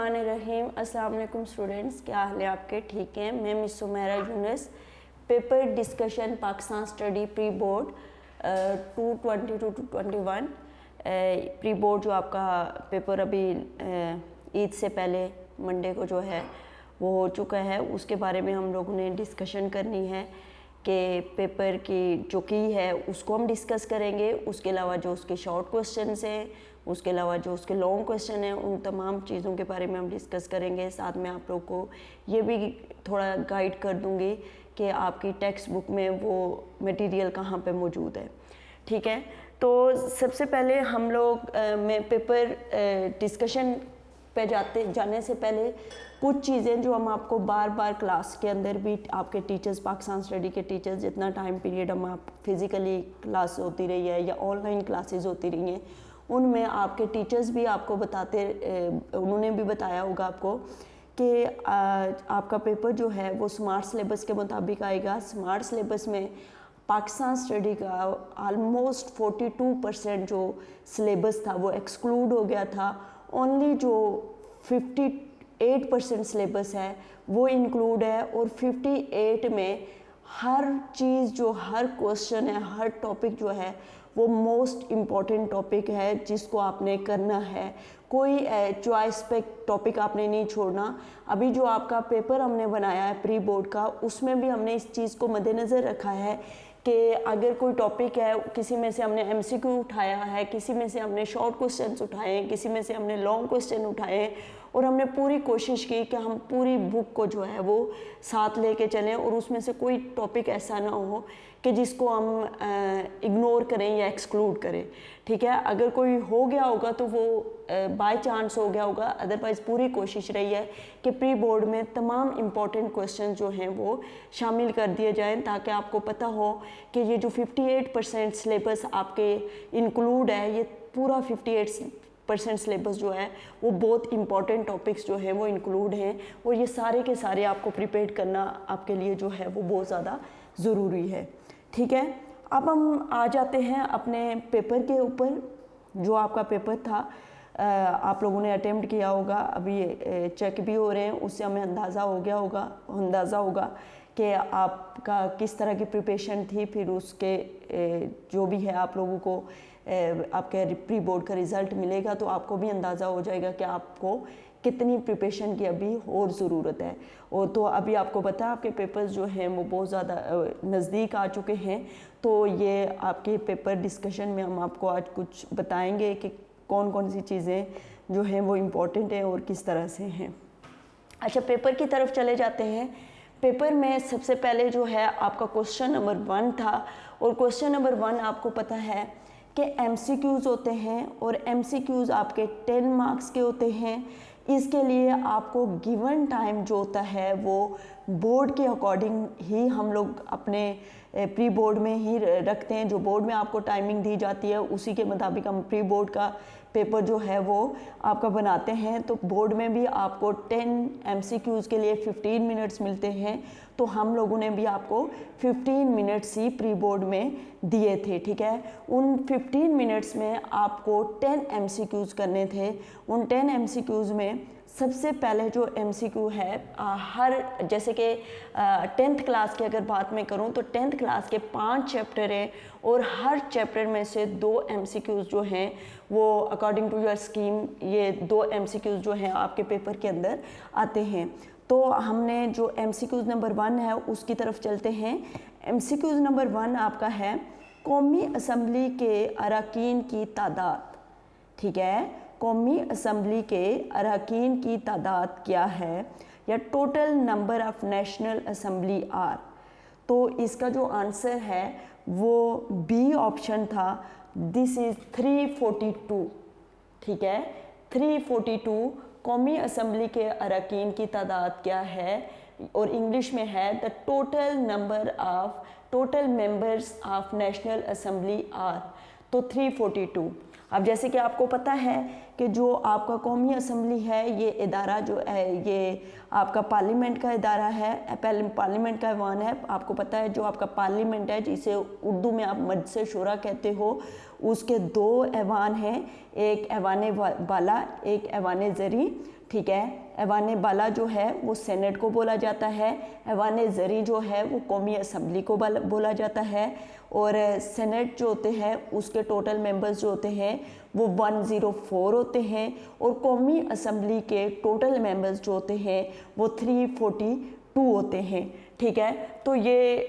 बिस्मिल्लाहिर्रहमानिर्रहीम। अस्सलाम वालेकुम स्टूडेंट्स, क्या हाल है आपके? ठीक हैं। मैं miss Sumera Younus, paper discussion Pakistan study pre board 2022-21 pre board जो आपका पेपर अभी ईद से पहले मंडे को जो है वो हो चुका है, उसके बारे में हम लोगों ने डिस्कशन करनी है कि पेपर की जो की है उसको हम डिस्कस करेंगे। उसके अलावा जो उसके शॉर्ट क्वेश्चंस हैं, उसके अलावा जो उसके लॉन्ग क्वेश्चन हैं, उन तमाम चीज़ों के बारे में हम डिस्कस करेंगे। साथ में आप लोग को ये भी थोड़ा गाइड कर दूंगी कि आपकी टेक्स्ट बुक में वो मटेरियल कहाँ पे मौजूद है। ठीक है, तो सबसे पहले हम लोग में पेपर डिस्कशन पे जाने से पहले कुछ चीज़ें जो हम आपको बार बार क्लास के अंदर भी आपके टीचर्स, पाकिस्तान स्टडी के टीचर्स, जितना टाइम पीरियड हम आप फिज़िकली क्लास होती रही है या ऑनलाइन क्लासेस होती रही हैं, उनमें आपके टीचर्स भी आपको उन्होंने भी बताया होगा आपको कि आपका पेपर जो है वो स्मार्ट सिलेबस के मुताबिक आएगा। स्मार्ट सिलेबस में पाकिस्तान स्टडी का ऑलमोस्ट 42% जो सिलेबस था वो एक्सक्लूड हो गया था। ओनली जो 58% सिलेबस है वो इंक्लूड है, और 58 में हर चीज़ जो हर क्वेश्चन है, हर टॉपिक जो है वो मोस्ट इम्पॉर्टेंट टॉपिक है जिसको आपने करना है। कोई चॉइस पे टॉपिक आपने नहीं छोड़ना। अभी जो आपका पेपर हमने बनाया है प्री बोर्ड का, उसमें भी हमने इस चीज़ को मद्देनज़र रखा है कि अगर कोई टॉपिक है, किसी में से हमने एमसीक्यू उठाया है, किसी में से हमने शॉर्ट क्वेश्चंस उठाए हैं, किसी में से हमने लॉन्ग क्वेश्चन उठाए हैं, और हमने पूरी कोशिश की कि हम पूरी बुक को जो है वो साथ लेके चलें और उसमें से कोई टॉपिक ऐसा ना हो कि जिसको हम इग्नोर करें या एक्सक्लूड करें। ठीक है, अगर कोई हो गया होगा तो वो बाय चांस हो गया होगा, अदरवाइज़ पूरी कोशिश रही है कि प्री बोर्ड में तमाम इम्पॉर्टेंट क्वेश्चन जो हैं वो शामिल कर दिए जाएं, ताकि आपको पता हो कि ये जो 58% सिलेबस आपके इंक्लूड है, ये पूरा 58% सिलेबस जो है वो बहुत इंपॉर्टेंट टॉपिक्स जो हैं वो इंक्लूड हैं, और ये सारे के सारे आपको प्रिपेयर करना आपके लिए जो है वो बहुत ज़्यादा ज़रूरी है। ठीक है, अब हम आ जाते हैं अपने पेपर के ऊपर। जो आपका पेपर था आप लोगों ने अटेम्प्ट किया होगा, अभी चेक भी हो रहे हैं, उससे हमें अंदाज़ा होगा कि आपका किस तरह की प्रिपरेशन थी। फिर उसके जो भी है आप लोगों को आपके प्री बोर्ड का रिज़ल्ट मिलेगा तो आपको भी अंदाज़ा हो जाएगा कि आपको कितनी प्रिपरेशन की अभी और ज़रूरत है। और तो अभी आपको पता है आपके पेपर्स जो हैं वो बहुत ज़्यादा नज़दीक आ चुके हैं, तो ये आपके पेपर डिस्कशन में हम आपको आज कुछ बताएंगे कि कौन कौन सी चीज़ें जो हैं वो इम्पॉर्टेंट हैं और किस तरह से हैं। अच्छा, पेपर की तरफ चले जाते हैं। पेपर में सबसे पहले जो है आपका क्वेश्चन नंबर 1 था, और क्वेश्चन नंबर 1 आपको पता है कि एमसीक्यूज़ होते हैं, और एमसीक्यूज़ आपके 10 मार्क्स के होते हैं। इसके लिए आपको गिवन टाइम जो होता है वो बोर्ड के अकॉर्डिंग ही हम लोग अपने प्री बोर्ड में ही रखते हैं। जो बोर्ड में आपको टाइमिंग दी जाती है उसी के मुताबिक हम प्री बोर्ड का पेपर जो है वो आपका बनाते हैं। तो बोर्ड में भी आपको 10 एमसीक्यूज़ के लिए 15 मिनट्स मिलते हैं, तो हम लोगों ने भी आपको 15 मिनट्स ही प्री बोर्ड में दिए थे। ठीक है, उन 15 मिनट्स में आपको 10 एमसीक्यूज़ करने थे। उन 10 एमसीक्यूज़ में सबसे पहले जो एमसीक्यू है जैसे कि 10th क्लास की अगर बात मैं करूं तो 10th क्लास के 5 चैप्टर हैं, और हर चैप्टर में से 2 एमसीक्यूज़ जो हैं वो अकॉर्डिंग टू योर स्कीम ये 2 एमसीक्यूज़ जो हैं आपके पेपर के अंदर आते हैं। तो हमने जो एमसीक्यूज़ नंबर 1 है उसकी तरफ चलते हैं। एमसीक्यूज़ नंबर 1 आपका है कौमी असम्बली के अरकान की तादाद। ठीक है, कौमी असम्बली के अरकान की तादाद क्या है, या total number of national assembly are. तो इसका जो आंसर है वो बी ऑप्शन था, दिस इज़ 342। ठीक है, 342 कौमी असम्बली के अरकान की तादाद क्या है, और इंग्लिश में है the total members of national assembly are. तो 342। अब जैसे कि आपको पता है कि जो आपका कौमी असम्बली है, ये इदारा जो है ये आपका पार्लियामेंट का इदारा है, पार्लियामेंट का ऐवान है। आपको पता है जो आपका पार्लियामेंट है, जिसे उर्दू में आप मजलिस शुरा कहते हो, उसके 2 ऐवान हैं, एक ऐवान बाला, एक ऐवान ज़री, ठीक है। ऐवान बाला जो है वो सेनेट को बोला जाता है, ऐवान ज़री जो है वो कौमी असम्बली को बोला जाता है, और सेनेट जो होते हैं उसके टोटल मेंबर्स जो होते हैं वो 104 होते हैं, और कौमी असम्बली के टोटल मेंबर्स जो होते हैं वो 342 होते हैं, ठीक है। तो ये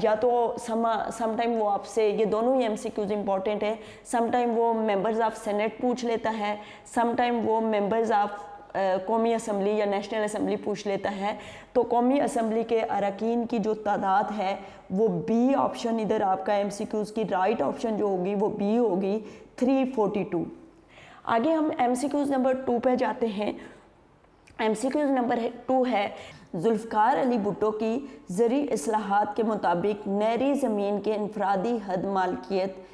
या तो समटाइम वो आपसे, ये दोनों ही MCQs इंपॉर्टेंट है, समटाइम वो मेंबर्स ऑफ सेनेट पूछ लेता है, समटाइम वो मेंबर्स ऑफ कौमी असम्बली या नेशनल असम्बली पूछ लेता है। तो कौमी असम्बली के अरकान की जो तादाद है वो बी ऑप्शन, इधर आपका MCQs की राइट ऑप्शन जो होगी वो बी होगी, 342। आगे हम MCQs नंबर 2 पे जाते हैं। MCQs नंबर 2 है, जुल्फ़िकार अली भुट्टो की ज़री इस्लाहात के मुताबिक नहरी ज़मीन के इनफरादी हद मालकियत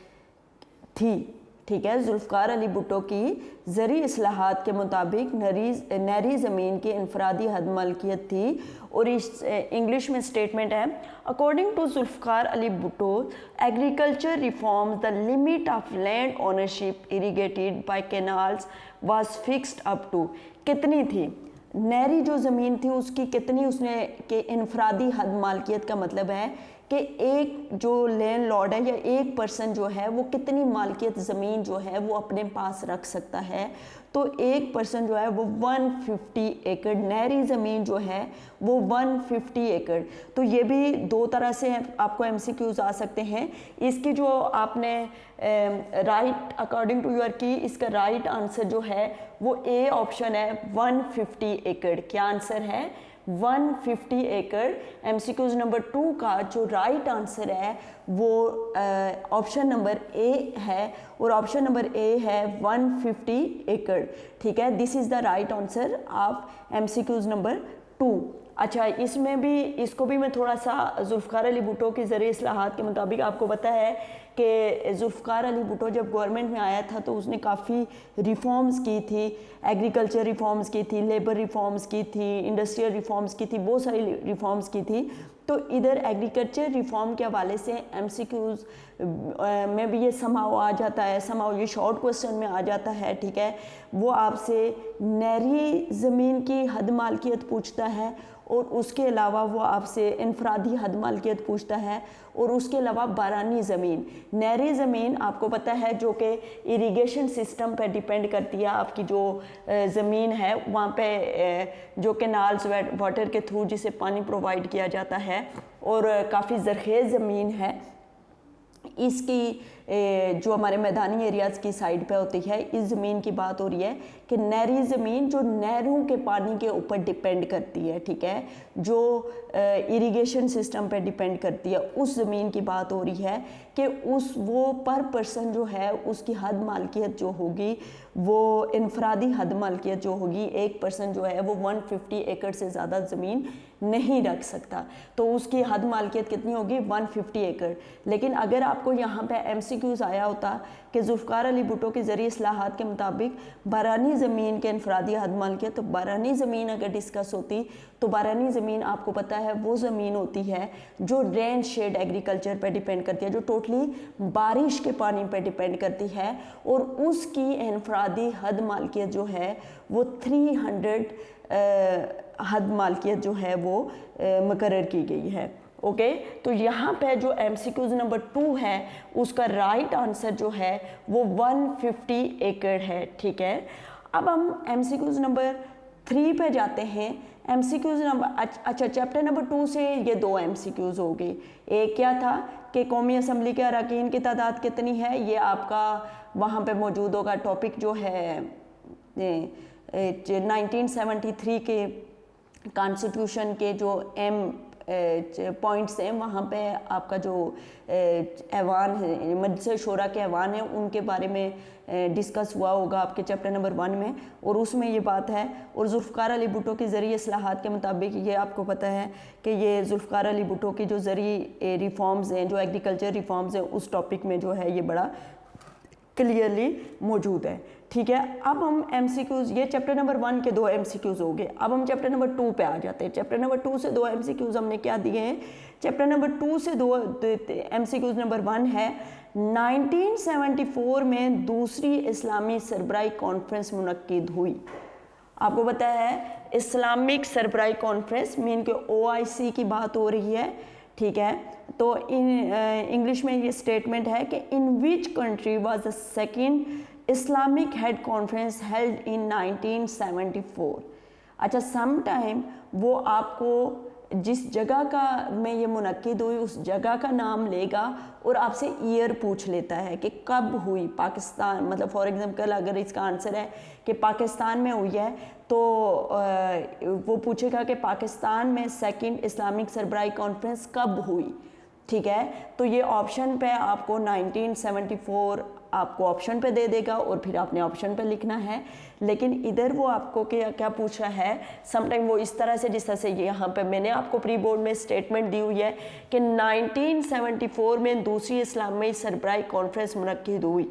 थी, ठीक है। जुल्फ़िकार अली भुट्टो की ज़री इस्लाहात के मुताबिक नहरी ज़मीन की इनफरादी हद मालकियत थी, और इस इंग्लिश में स्टेटमेंट है, according to Zulfikar Ali Bhutto agriculture reforms the limit of land ownership irrigated by canals was fixed up to, कितनी थी नहरी जो ज़मीन थी उसकी कितनी, उसने के इनफरादी हद मालकियत का मतलब है कि एक जो लैंड लॉर्ड है या एक पर्सन जो है वो कितनी मालकियत ज़मीन जो है वो अपने पास रख सकता है। तो एक पर्सन जो है वो 150 एकड़ नहरी ज़मीन जो है वो 150 एकड़। तो ये भी 2 तरह से आपको MCQs आ सकते हैं। इसकी जो आपने राइट अकॉर्डिंग टू योर की, इसका राइट आंसर जो है वो ए ऑप्शन है, 150 एकड़। क्या आंसर है? 150 एकड़। MCQs नंबर 2 का जो राइट आंसर है वो ऑप्शन नंबर ए है, और ऑप्शन नंबर ए है 150 एकड़, ठीक है। This is the right answer of MCQs number 2। अच्छा, इसमें भी, इसको भी मैं थोड़ा सा, जुल्फ़िकार अली भुट्टो की ज़रिए इस्लाहात के मुताबिक आपको पता है कि जुल्फ़िकार अली भुट्टो जब गवर्नमेंट में आया था तो उसने काफ़ी रिफॉर्म्स की थी, एग्रीकल्चर रिफॉर्म्स की थी, लेबर रिफॉर्म्स की थी, इंडस्ट्रियल रिफॉर्म्स की थी, बहुत सारी रिफॉर्म्स की थी। तो इधर एग्रीकल्चर रिफॉर्म के हवाले से MCQs में भी ये समाव आ जाता है, समाव ये शॉर्ट क्वेश्चन में आ जाता है, ठीक है। वो आपसे नहरी ज़मीन की हद मालकियत पूछता है, और उसके अलावा वो आपसे इनफरादी हद मालकियत पूछता है, और उसके अलावा बारानी ज़मीन। नहरी ज़मीन आपको पता है जो कि इरिगेशन सिस्टम पर डिपेंड करती है, आपकी जो ज़मीन है वहाँ पे जो कैनाल्स वाटर के थ्रू जिसे पानी प्रोवाइड किया जाता है, और काफ़ी ज़रख़ेज़ ज़मीन है। इसकी जो हमारे मैदानी एरियाज़ की साइड पे होती है, इस ज़मीन की बात हो रही है कि नहरी ज़मीन जो नहरों के पानी के ऊपर डिपेंड करती है, ठीक है, जो इरिगेशन सिस्टम पे डिपेंड करती है, उस ज़मीन की बात हो रही है कि वो पर पर्सन जो है उसकी हद मालकियत जो होगी वो इनफरादी हद मालकियत जो होगी, एक पर्सन जो है वो 150 एकड़ से ज़्यादा ज़मीन नहीं रख सकता, तो उसकी हद मालकियत कितनी होगी? 150 एकड़। लेकिन अगर आपको यहाँ पे MCQs आया होता कि जुल्फ़िकार अली भुट्टो के ज़रिए इस्लाहात के मुताबिक बारानी ज़मीन के इनफरादी हद मालकियत, तो बारानी ज़मीन अगर डिस्कस होती तो बारानी ज़मीन आपको पता है वो ज़मीन होती है जो रेन शेड एग्रीकल्चर पर डिपेंड करती है, जो टोटली बारिश के पानी पर डिपेंड करती है, और उसकी इनफरादी हद मालकियत जो है वो 300 हद मालकियत जो है वो मुकर्रर की गई है। ओके, तो यहाँ पे जो MCQs नंबर 2 है उसका राइट आंसर जो है वो 150 एकड़ है, ठीक है। अब हम MCQs नंबर 3 पे जाते हैं। MCQs नंबर, अच्छा, चैप्टर नंबर 2 से ये 2 MCQs हो गए। एक क्या था कि कौमी असम्बली के अरकान की तादाद कितनी है, ये आपका वहाँ पे मौजूद होगा। टॉपिक जो है 1973 के कॉन्स्टिट्यूशन के जो पॉइंट्स हैं वहाँ पे आपका जो ऐवान है, मजलिस शूरा के ऐवान हैं, उनके बारे में डिस्कस हुआ होगा आपके चैप्टर नंबर 1 में, और उसमें ये बात है। और जुल्फ़िकार अली भुट्टो के ज़रिए इस्लाहात के मुताबिक ये आपको पता है कि ये जुल्फ़िकार अली भुट्टो की जो ज़रिए रिफॉर्म्स हैं, जो एग्रीकल्चर रिफॉर्म्स हैं, उस टॉपिक में जो है ये बड़ा क्लियरली मौजूद है, ठीक है। अब हम MCQs, ये चैप्टर नंबर 1 के 2 MCQs हो गए। अब हम चैप्टर नंबर 2 पे आ जाते हैं। चैप्टर नंबर 2 से 2 MCQs हमने क्या दिए हैं? चैप्टर नंबर 2 से 2 MCQs नंबर 1 है 1974 में दूसरी इस्लामी सरबराही कॉन्फ्रेंस मुनक्किद हुई। आपको पता है इस्लामिक सरबराही कॉन्फ्रेंस मीन के OIC की बात हो रही है, ठीक है। तो इन इंग्लिश में ये स्टेटमेंट है कि in which country was the second Islamic head conference held in 1974। अच्छा, सम टाइम वो आपको जिस जगह का में ये मुनक्किद हुई उस जगह का नाम लेगा और आपसे ईयर पूछ लेता है कि कब हुई। पाकिस्तान, मतलब फॉर एग्जांपल अगर इसका आंसर है कि पाकिस्तान में हुई है तो वो पूछेगा कि पाकिस्तान में सेकंड इस्लामिक सरबराही कॉन्फ्रेंस कब हुई, ठीक है। तो ये ऑप्शन पे आपको 1974 आपको ऑप्शन पे दे देगा और फिर आपने ऑप्शन पे लिखना है। लेकिन इधर वो आपको क्या पूछ रहा है, समटाइम वो इस तरह से, जिस तरह से यहाँ पे मैंने आपको प्री बोर्ड में स्टेटमेंट दी हुई है कि 1974 में दूसरी इस्लामी सरबराही कॉन्फ्रेंस मुनक्किद हुई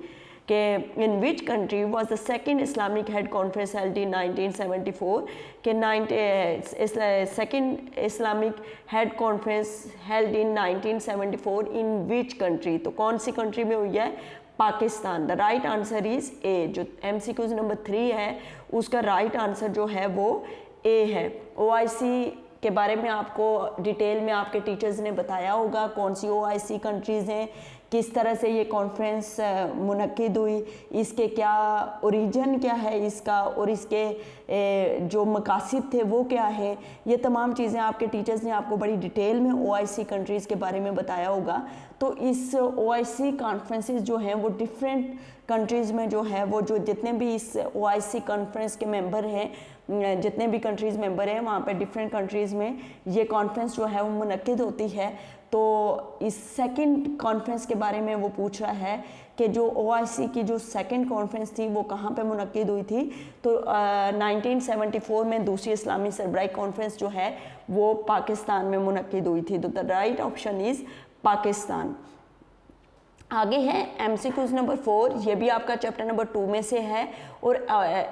कि in which country was the second Islamic head conference held in 1974 के second Islamic head conference held in 1974 in which country, तो कौन सी कंट्री में हुई है? Pakistan. The right answer is A. जो MCQs नंबर 3 है उसका राइट आंसर जो है वो ए है। OIC के बारे में आपको डिटेल में आपके टीचर्स ने बताया होगा कौन सी OIC कंट्रीज़ हैं, किस तरह से ये कॉन्फ्रेंस मुनक्किद हुई, इसके क्या ओरिजिन क्या है इसका, और इसके जो मकासद थे वो क्या है। ये तमाम चीज़ें आपके टीचर्स ने आपको बड़ी डिटेल में OIC कंट्रीज़ के बारे में बताया होगा। तो इस OIC कॉन्फ्रेंसेस जो हैं वो डिफरेंट कंट्रीज़ में जो है वो, जो जितने भी इस OIC कॉन्फ्रेंस के मेंबर हैं, जितने भी कंट्रीज़ मेंबर हैं वहाँ पे डिफरेंट कंट्रीज़ में ये कॉन्फ्रेंस जो है वो मुनक्किद होती है। तो इस सेकंड कॉन्फ्रेंस के बारे में वो पूछ रहा है कि जो OIC की जो सेकंड कॉन्फ्रेंस थी वो कहाँ पे मुनक्किद हुई थी। तो 1974 में दूसरी इस्लामी सरबराही कॉन्फ्रेंस जो है वो पाकिस्तान में मुनक्किद हुई थी। तो the right option is Pakistan. आगे है MCQs नंबर 4, ये भी आपका चैप्टर नंबर 2 में से है। और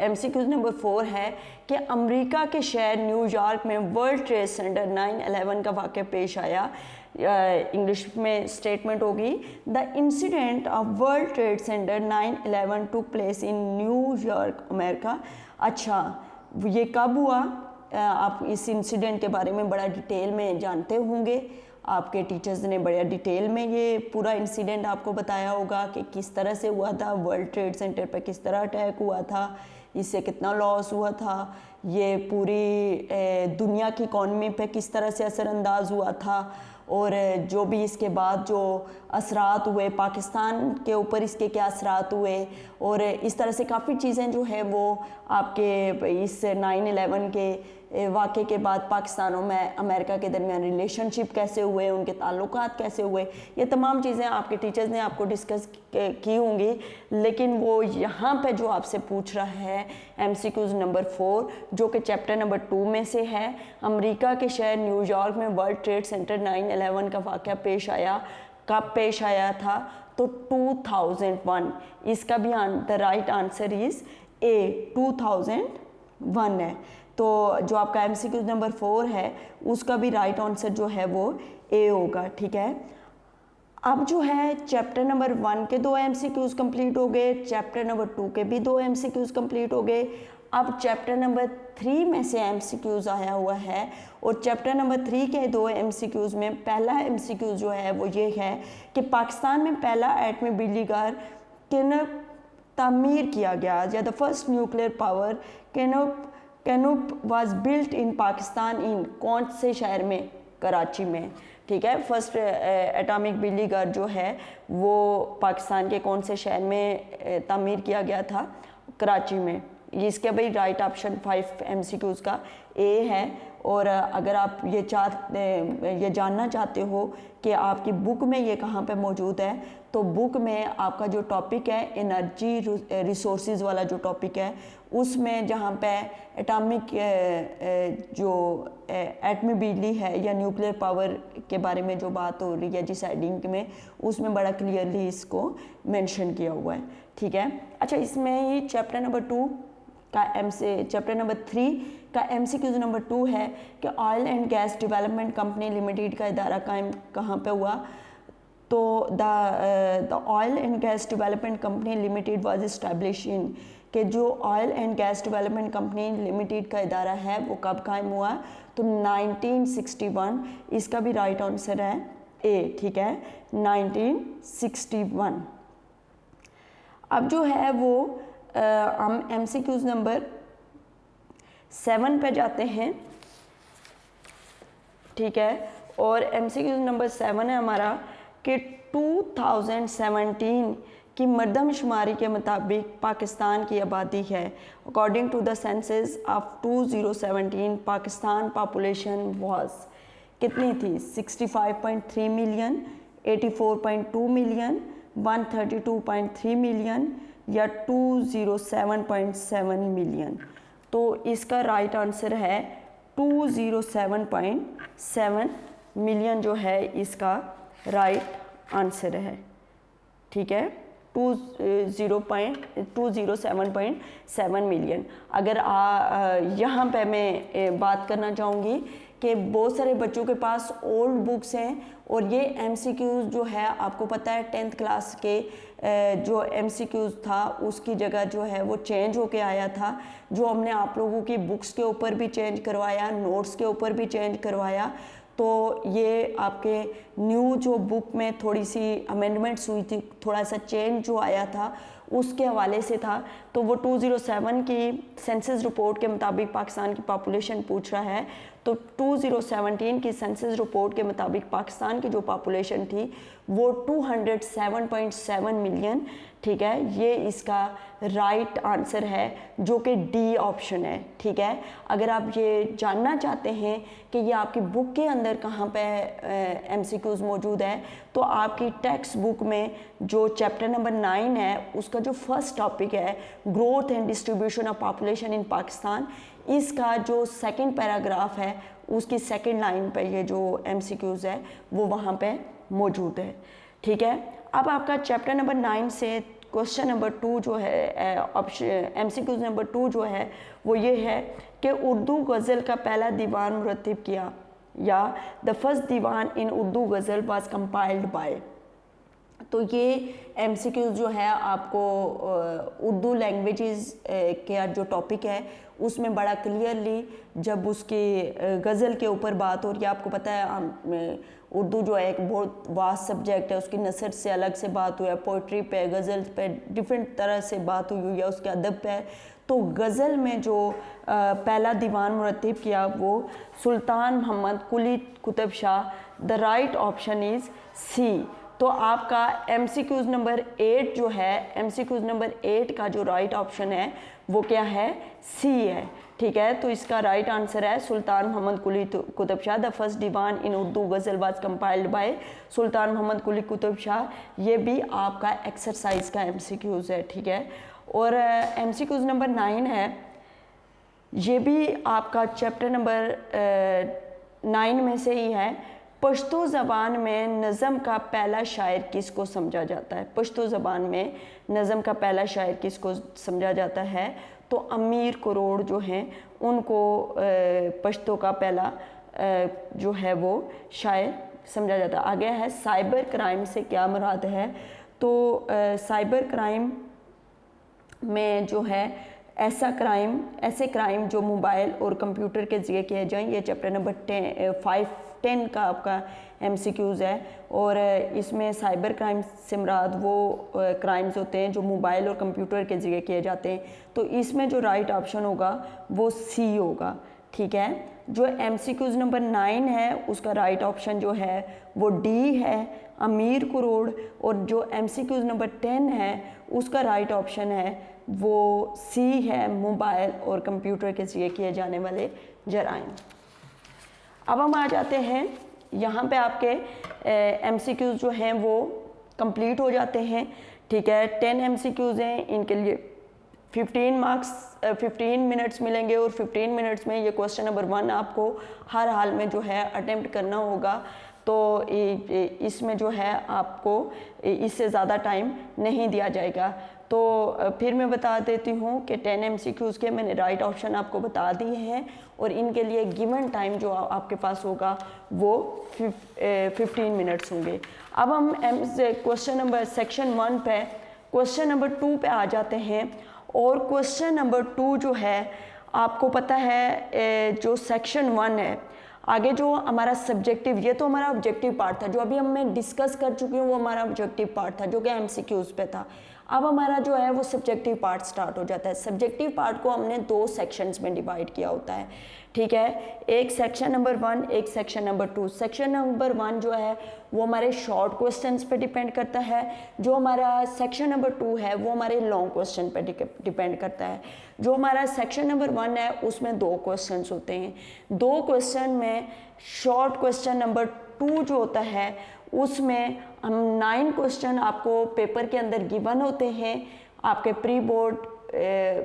MCQs नंबर 4 है कि अमेरिका के शहर न्यूयॉर्क में वर्ल्ड ट्रेड सेंटर 9/11 का वाक़या पेश आया। इंग्लिश में स्टेटमेंट होगी, the incident of world Trade centre 9/11 took place in New York, America. अच्छा, ये कब हुआ? आप इस इंसिडेंट के बारे में बड़ा डिटेल में जानते होंगे, आपके टीचर्स ने बड़ा डिटेल में ये पूरा इंसिडेंट आपको बताया होगा कि किस तरह से हुआ था, वर्ल्ड ट्रेड सेंटर पर किस तरह अटैक हुआ था, इससे कितना लॉस हुआ था, ये पूरी दुनिया की इकॉनमी पे किस तरह से असरअंदाज हुआ था, और जो भी इसके बाद जो असरात हुए पाकिस्तान के ऊपर इसके क्या असरात हुए, और इस तरह से काफ़ी चीज़ें जो है वो आपके इस 9/11 के वाक़े के बाद पाकिस्तान और अमेरिका के दरमियान रिलेशनशिप कैसे हुए, उनके ताल्लुकात कैसे हुए, ये तमाम चीज़ें आपके टीचर्स ने आपको डिस्कस की होंगी। लेकिन वो यहाँ पे जो आपसे पूछ रहा है MCQs नंबर 4 जो कि चैप्टर नंबर 2 में से है, अमेरिका के शहर न्यूयॉर्क में वर्ल्ड ट्रेड सेंटर 9/11 का वाक़या पेश आया, कब पेश आया था? तो 2001। इसका भी the right answer is a, 2001 है। तो जो आपका MCQs नंबर 4 है उसका भी राइट आंसर जो है वो ए होगा, ठीक है। अब जो है चैप्टर नंबर 1 के 2 MCQs कंप्लीट हो गए, चैप्टर नंबर 2 के भी 2 MCQs कंप्लीट हो गए। अब चैप्टर नंबर 3 में से MCQs आया हुआ है, और चैप्टर नंबर 3 के 2 MCQs में पहला MCQ जो है वो ये है कि पाकिस्तान में पहला एटमी बिजली घर केनप तामीर किया गया, या द फर्स्ट न्यूक्लियर पावर केनप was built in Pakistan in कौन से शहर में? कराची में, ठीक है। फर्स्ट एटॉमिक बिजली घर जो है वो पाकिस्तान के कौन से शहर में तामीर किया गया था? कराची में। इसके भाई राइट ऑप्शन 5 MCQs का ए है। और अगर आप ये जानना चाहते हो कि आपकी बुक में ये कहाँ पे मौजूद है, तो बुक में आपका जो टॉपिक है एनर्जी रिसोर्सेज वाला जो टॉपिक है उसमें जहाँ पे एटॉमिक जो एटमी बिजली है या न्यूक्लियर पावर के बारे में जो बात हो रही है जिस हेडिंग में, उसमें बड़ा क्लियरली इसको मेंशन किया हुआ है, ठीक है। अच्छा, इसमें ही चैप्टर नंबर 2 का चैप्टर नंबर 3 का MCQ नंबर 2 है कि oil and gas development company limited का इदारा कायम कहाँ पे हुआ। तो the oil and gas development company limited was establish in, कि जो oil and gas development company limited का इदारा है वो कब कायम हुआ, तो 1961। इसका भी राइट आंसर है ए, ठीक है, 1961। अब जो है वो हम MCQ नंबर 7 पे जाते हैं, ठीक है। और MCQ नंबर 7 है हमारा कि 2017 की मरदमशुमारी के मुताबिक पाकिस्तान की आबादी है। According to the census of 2017 Pakistan population was कितनी थी, 65.3 मिलियन, 84.2 मिलियन, 132.3 मिलियन या 207.7 मिलियन। तो इसका राइट आंसर है 207.7 मिलियन जो है इसका राइट आंसर है, ठीक है, 207.7 मिलियन। अगर यहाँ पे मैं बात करना चाहूँगी कि बहुत सारे बच्चों के पास ओल्ड बुक्स हैं और ये MCQs जो है आपको पता है 10th क्लास के जो MCQs था उसकी जगह जो है वो चेंज होके आया था, जो हमने आप लोगों की बुक्स के ऊपर भी चेंज करवाया, नोट्स के ऊपर भी चेंज करवाया। तो ये आपके न्यू जो बुक में थोड़ी सी अमेंडमेंट्स हुई थी, थोड़ा सा चेंज जो आया था उसके हवाले से था। तो वो 207 की सेंसस रिपोर्ट के मुताबिक पाकिस्तान की पॉपुलेशन पूछ रहा है। तो 2017 की सेंसस रिपोर्ट के मुताबिक पाकिस्तान की जो पॉपुलेशन थी वो 207.7 मिलियन, ठीक है, ये इसका राइट आंसर है जो कि डी ऑप्शन है, ठीक है। अगर आप ये जानना चाहते हैं कि ये आपकी बुक के अंदर कहाँ पे MCQs मौजूद है, तो आपकी टेक्स्ट बुक में जो चैप्टर नंबर 9 है उसका जो फर्स्ट टॉपिक है growth and distribution of population in Pakistan, इसका जो सेकंड पैराग्राफ है उसकी सेकंड लाइन पे ये जो MCQs है वो वहाँ पे मौजूद है, ठीक है। अब आपका चैप्टर नंबर 9 से क्वेश्चन नंबर 2 जो है ऑप्शन MCQs नंबर 2 जो है वो ये है कि उर्दू गज़ल का पहला दीवान मुरत्तिब किया, या the first diwan in Urdu ghazal was compiled by. तो ये MCQs जो है आपको उर्दू लैंग्वेजेस का जो टॉपिक है उसमें बड़ा क्लियरली जब उसकी गज़ल के ऊपर बात हो रही है, आपको पता है उर्दू जो है एक बहुत वास्ट सब्जेक्ट है, उसकी नसर से अलग से बात हुई है, पोइट्री पे, गज़ल पे डिफरेंट तरह से बात हुई है, उसके अदब पे। तो गज़ल में जो पहला दीवान मुरत्तिब किया वो Sultan Mohammad Quli Qutb Shah. The right option is C. तो आपका MCQs नंबर 8 जो है, MCQs नंबर 8 का जो राइट ऑप्शन है वो क्या है, सी है, ठीक है। तो इसका राइट आंसर है Sultan Mohammad Quli Qutb Shah. The first diwan in Urdu ghazal was compiled by Sultan Mohammad Quli Qutb Shah. ये भी आपका एक्सरसाइज का MCQs है, ठीक है। और MCQs नंबर 9 है, ये भी आपका चैप्टर नंबर 9 में से ही है। पश्तो ज़बान में नज़म का पहला शायर किसको समझा जाता है? पश्तो ज़बान में नज़म का पहला शायर किसको समझा जाता है? तो अमीर करोड़ जो हैं उनको पश्तो का पहला जो है वो शायर समझा जाता है। आगे है साइबर क्राइम से क्या मुराद है? तो साइबर क्राइम में जो है ऐसे क्राइम जो मोबाइल और कंप्यूटर के ज़रिए किए जाएं। ये चैप्टर नंबर 10 का आपका MCQs है। और इसमें साइबर क्राइम से मुराद वो क्राइम्स होते हैं जो मोबाइल और कंप्यूटर के ज़रिए किए जाते हैं। तो इसमें जो राइट ऑप्शन होगा वो सी होगा, ठीक है। जो MCQs नंबर 9 है उसका राइट ऑप्शन जो है वो डी है, अमीर करोड़। और जो MCQs नंबर 10 है उसका राइट ऑप्शन है वो सी है, मोबाइल और कंप्यूटर के ज़रिए किए जाने वाले जराइम। अब हम आ जाते हैं यहाँ पे आपके MCQs जो हैं वो कंप्लीट हो जाते हैं, ठीक है। 10 MCQs हैं, इनके लिए 15 मार्क्स 15 मिनट्स मिलेंगे और 15 मिनट्स में ये क्वेश्चन नंबर 1 आपको हर हाल में जो है अटेम्प्ट करना होगा। तो इसमें जो है आपको इससे ज़्यादा टाइम नहीं दिया जाएगा। तो फिर मैं बता देती हूँ कि 10 MCQs के मैंने राइट ऑप्शन आपको बता दिए हैं और इनके लिए गिवन टाइम जो आपके पास होगा वो 15 मिनट्स होंगे। अब हम क्वेश्चन नंबर सेक्शन 1 पे क्वेश्चन नंबर 2 पे आ जाते हैं। और क्वेश्चन नंबर 2 जो है आपको पता है जो सेक्शन 1 है, आगे जो हमारा सब्जेक्टिव, ये तो हमारा ऑब्जेक्टिव पार्ट था जो अभी मैं डिस्कस कर चुकी हूँ, वो हमारा ऑब्जेक्टिव पार्ट था जो कि MCQs पे था। अब हमारा जो है वो सब्जेक्टिव पार्ट स्टार्ट हो जाता है। सब्जेक्टिव पार्ट को हमने 2 सेक्शंस में डिवाइड किया होता है, ठीक है, एक सेक्शन नंबर 1, एक सेक्शन नंबर 2। सेक्शन नंबर 1 जो है वो हमारे शॉर्ट क्वेश्चंस पे डिपेंड करता है, जो हमारा सेक्शन नंबर 2 है वो हमारे लॉन्ग क्वेश्चन पे डिपेंड करता है। जो हमारा सेक्शन नंबर 1 है उसमें 2 क्वेश्चंस होते हैं। 2 क्वेश्चन में शॉर्ट क्वेश्चन नंबर 2 जो होता है उसमें हम 9 क्वेश्चन आपको पेपर के अंदर गिवन होते हैं। आपके प्री बोर्ड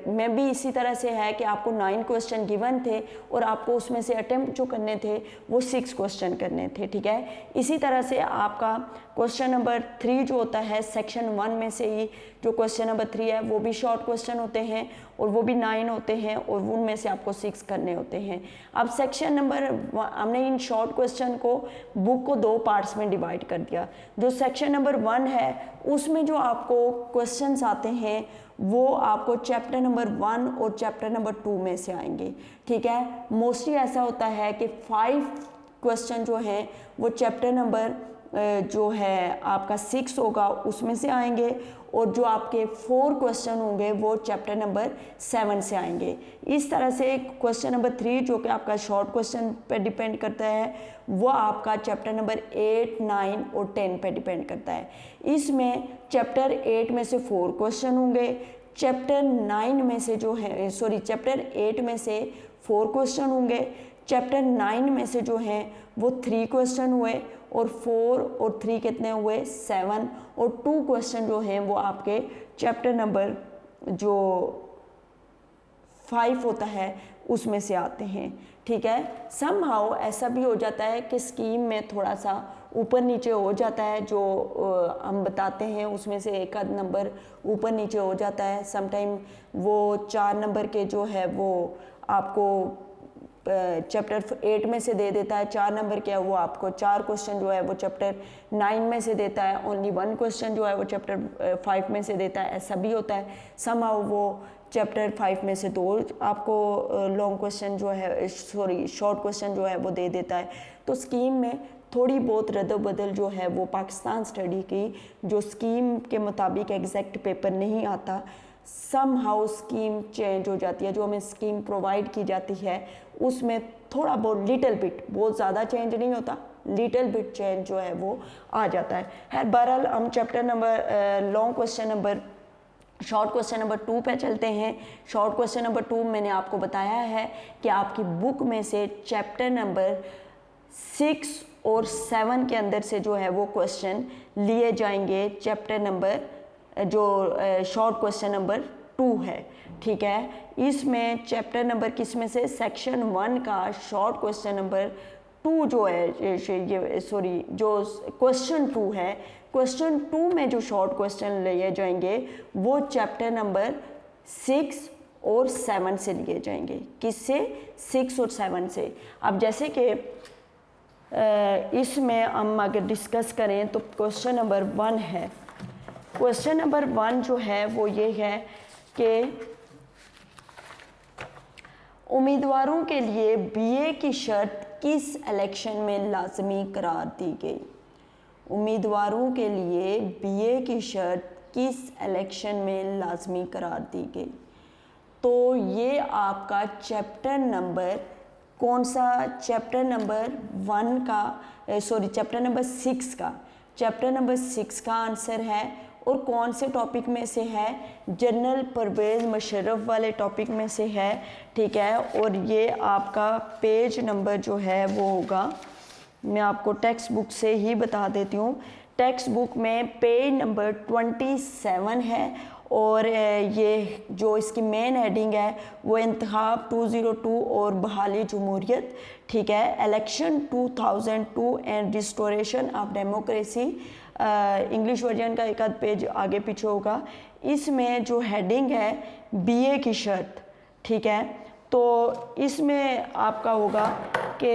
में भी इसी तरह से है कि आपको 9 क्वेश्चन गिवन थे और आपको उसमें से अटेम्प्ट जो करने थे वो 6 क्वेश्चन करने थे, ठीक है। इसी तरह से आपका क्वेश्चन नंबर 3 जो होता है सेक्शन 1 में से ही जो क्वेश्चन नंबर 3 है वो भी शॉर्ट क्वेश्चन होते हैं और वो भी 9 होते हैं और उनमें से आपको 6 करने होते हैं। अब सेक्शन नंबर हमने इन शॉर्ट क्वेश्चन को बुक को 2 पार्ट्स में डिवाइड कर दिया। जो सेक्शन नंबर 1 है उसमें जो आपको क्वेश्चंस आते हैं वो आपको चैप्टर नंबर 1 और चैप्टर नंबर 2 में से आएंगे, ठीक है। मोस्टली ऐसा होता है कि 5 क्वेश्चन जो हैं वो चैप्टर नंबर जो है आपका 6 होगा उसमें से आएंगे और जो आपके 4 क्वेश्चन होंगे वो चैप्टर नंबर 7 से आएंगे। इस तरह से क्वेश्चन नंबर 3 जो कि आपका शॉर्ट क्वेश्चन पे डिपेंड करता है वो आपका चैप्टर नंबर 8, 9 और 10 पे डिपेंड करता है। इसमें चैप्टर 8 में से 4 क्वेश्चन होंगे, चैप्टर 9 में से जो है चैप्टर 8 में से 4 क्वेश्चन होंगे, चैप्टर 9 में से जो हैं वो 3 क्वेश्चन हुए और 4 और 3 कितने हुए 7 और 2 क्वेश्चन जो हैं वो आपके चैप्टर नंबर जो 5 होता है उसमें से आते हैं, ठीक है। समहाउ ऐसा भी हो जाता है कि स्कीम में थोड़ा सा ऊपर नीचे हो जाता है, जो हम बताते हैं उसमें से एक आध नंबर ऊपर नीचे हो जाता है। समटाइम वो 4 नंबर के जो है वो आपको चैप्टर 8 में से दे देता है, 4 नंबर क्या वो आपको 4 क्वेश्चन जो है वो चैप्टर 9 में से देता है, ओनली 1 क्वेश्चन जो है वो चैप्टर 5 में से देता है, ऐसा भी होता है। समहाउ वो चैप्टर 5 में से 2 आपको लॉन्ग क्वेश्चन जो है शॉर्ट क्वेश्चन जो है वो दे देता है। तो स्कीम में थोड़ी बहुत रद्द-बदल जो है वो पाकिस्तान स्टडी की जो स्कीम के मुताबिक एग्जैक्ट पेपर नहीं आता, सम हाउ स्कीम चेंज हो जाती है। जो हमें स्कीम प्रोवाइड की जाती है उसमें थोड़ा बहुत लिटिल बिट, बहुत ज़्यादा चेंज नहीं होता, लिटिल बिट चेंज जो है वो आ जाता है। बहरहाल हम chapter number long question number short question number 2 पे चलते हैं। शॉर्ट क्वेश्चन नंबर 2 मैंने आपको बताया है कि आपकी बुक में से चैप्टर नंबर 6 और 7 के अंदर से जो है वो क्वेश्चन लिए जाएंगे चैप्टर नंबर जो शॉर्ट क्वेश्चन नंबर 2 है, ठीक है। इसमें चैप्टर नंबर किस में से सेक्शन 1 का शॉर्ट क्वेश्चन नंबर 2 जो है जो क्वेश्चन 2 है, क्वेश्चन 2 में जो शॉर्ट क्वेश्चन लिए जाएंगे वो चैप्टर नंबर 6 और 7 से लिए जाएंगे। किससे? 6 और 7 से। अब जैसे कि इसमें हम अगर डिस्कस करें तो क्वेश्चन नंबर 1 है। क्वेश्चन नंबर 1 जो है वो ये है कि उम्मीदवारों के लिए बीए की शर्त किस इलेक्शन में लाजमी करार दी गई? उम्मीदवारों के लिए बीए की शर्त किस इलेक्शन में लाजमी करार दी गई? तो ये आपका चैप्टर नंबर कौन सा? चैप्टर नंबर 1 का चैप्टर नंबर 6 का, चैप्टर नंबर 6 का आंसर है। और कौन से टॉपिक में से है? जनरल परवेज़ मुशर्रफ वाले टॉपिक में से है, ठीक है। और ये आपका पेज नंबर जो है वो होगा, मैं आपको टेक्स्ट बुक से ही बता देती हूँ। टेक्स्ट बुक में पेज नंबर 27 है और ये जो इसकी मेन हेडिंग है वो इंतखाब 202 और बहाली जमहूरियत, ठीक है, election 2002 and restoration of democracy English version का एक आध पेज आगे पीछे होगा। इसमें जो हेडिंग है बीए की शर्त, ठीक है, तो इसमें आपका होगा कि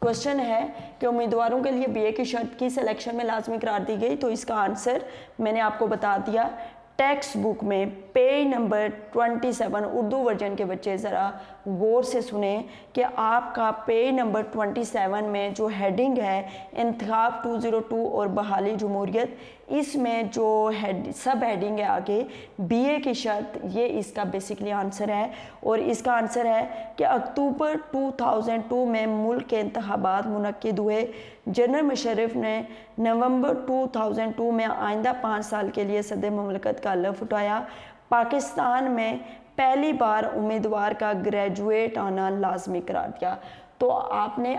क्वेश्चन है कि उम्मीदवारों के लिए बीए की शर्त की सिलेक्शन में लाजमी करार दी गई। तो इसका आंसर मैंने आपको बता दिया। टेक्स्ट बुक में पेज नंबर 27, उर्दू वर्जन के बच्चे ज़रा गौर से सुने कि आपका पेज नंबर 27 में जो हेडिंग है इंतखाब 202 और बहाली जमहूरियत, इसमें जो सब हेडिंग है आगे बीए की शर्त, ये इसका बेसिकली आंसर है। और इसका आंसर है कि अक्टूबर 2002 में मुल्क के इंतखाबात मुनक्किद हुए। जनरल मुशर्रफ ने नवंबर 2002 में आइंदा 5 साल के लिए सदर मुमलकत का लफ्ज़ उठाया। पाकिस्तान में पहली बार उम्मीदवार का ग्रेजुएट आना लाजमी करार दिया। तो आपने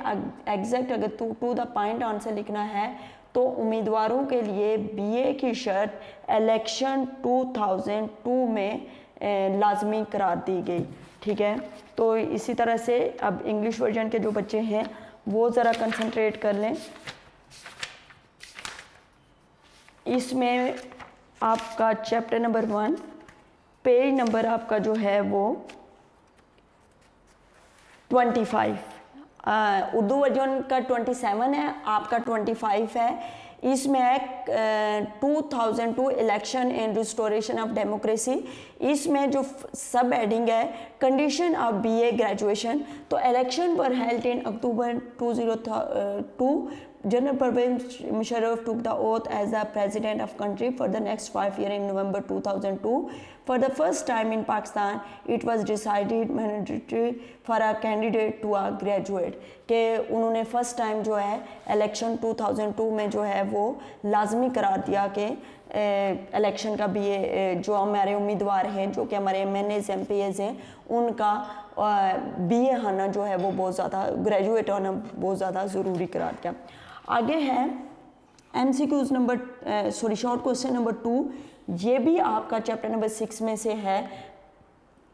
एग्जैक्ट अगर टू द पॉइंट आंसर लिखना है तो उम्मीदवारों के लिए बीए की शर्त इलेक्शन 2002 में लाजमी करार दी गई, ठीक है। तो इसी तरह से अब इंग्लिश वर्जन के जो बच्चे हैं वो ज़रा कंसंट्रेट कर लें। इसमें आपका चैप्टर नंबर 1 पेज नंबर आपका जो है वो 25, उर्दू वर्जन का 27 है, आपका 25 है। इसमें है 2002 election and restoration of democracy. इसमें जो सब हेडिंग है कंडीशन ऑफ बीए ग्रेजुएशन। तो election were held in October 2002। General Pervez Musharraf took the oath as the president of country for the next 5 years in November 2002. For the first time in Pakistan, it was decided mandatory for a candidate to a graduate कि उन्होंने first time जो है election 2002 में जो है वो लाजमी करार दिया कि इलेक्शन का भी जो हमारे उम्मीदवार हैं, जो कि हमारे MNAs MPs हैं, उनका बीए आना जो है वो बहुत ज़्यादा, ग्रेजुएट होना बहुत ज़्यादा ज़रूरी करार दिया। आगे है MCQs number short question number 2। ये भी आपका चैप्टर नंबर 6 में से है।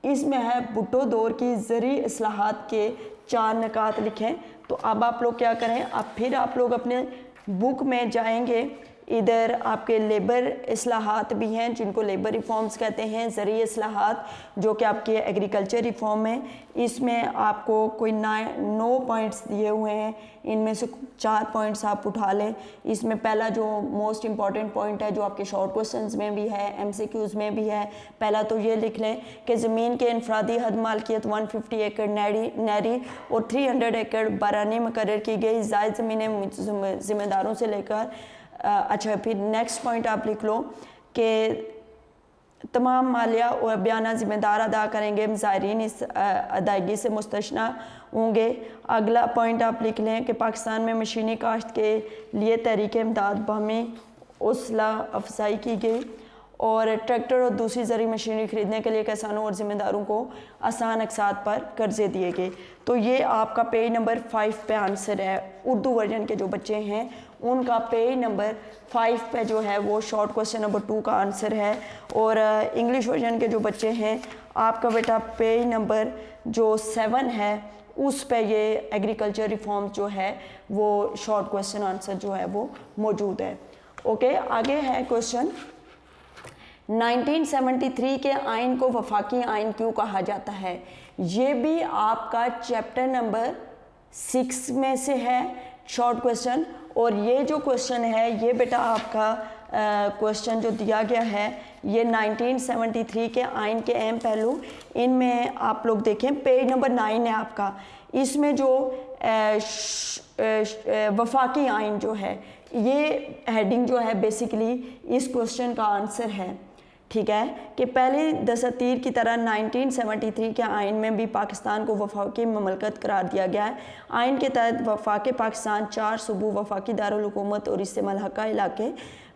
इसमें है भुट्टो दौर की ज़री इस्लाहात के 4 नकात लिखें। तो अब आप लोग क्या करें, अब फिर आप लोग अपने बुक में जाएंगे, इधर आपके लेबर इस्लाहात भी हैं जिनको लेबर रिफॉर्म्स कहते हैं, ज़री इस्लाहात जो कि आपके एग्रीकल्चर रिफॉर्म है। इसमें आपको कोई 9 पॉइंट्स दिए हुए हैं, इनमें से 4 पॉइंट्स आप उठा लें। इसमें पहला जो मोस्ट इम्पॉर्टेंट पॉइंट है जो आपके शॉर्ट क्वेश्चंस में भी है, MCQs में भी है, पहला तो ये लिख लें कि ज़मीन के इनफरादी हद मालकियत 150 एकड़ नहरी और 300 एकड़ बारानी मुकर्रर की गई। ज़ायद ज़मीनें ज़िम्मेदारों से लेकर अच्छा, फिर नेक्स्ट पॉइंट आप लिख लो कि तमाम मालिया और बयाना ज़िम्मेदार अदा करेंगे, ज़ायरीन इस अदायगी से मुस्तस्ना होंगे। अगला पॉइंट आप लिख लें कि पाकिस्तान में मशीनी काश्त के लिए तहरीक इमदाद बाहमी हौसला अफजाई की गई और ट्रैक्टर और दूसरी ज़रूरी मशीनरी ख़रीदने के लिए किसानों और ज़िम्मेदारों को आसान अक़सात पर कर्जे दिए गए। तो ये आपका पेज नंबर 5 पे आंसर है। उर्दू वर्जन के जो बच्चे हैं उनका पेज नंबर 5 पे जो है वो शॉर्ट क्वेश्चन नंबर 2 का आंसर है। और इंग्लिश वर्जन के जो बच्चे हैं आपका बेटा पेज नंबर जो 7 है उस पे ये एग्रीकल्चर रिफॉर्म जो है वो शॉर्ट क्वेश्चन आंसर जो है वो मौजूद है। ओके, आगे है क्वेश्चन 1973 के आइन को वफाकी आइन क्यों कहा जाता है। ये भी आपका चैप्टर नंबर 6 में से है शॉर्ट क्वेश्चन। और ये जो क्वेश्चन है ये बेटा आपका क्वेश्चन जो दिया गया है ये 1973 के आइन के अहम पहलू, इनमें आप लोग देखें पेज नंबर 9 है आपका। इसमें जो वफाकी आइन जो है ये हेडिंग जो है बेसिकली इस क्वेश्चन का आंसर है, ठीक है, कि पहली दस्तूर की तरह 1973 के आइन में भी पाकिस्तान को वफाकी ममलकत करार दिया गया है। आइन के तहत वफाक पाकिस्तान 4 सूबों, वफाकी दारुल हुकूमत और इससे मलहका इलाके,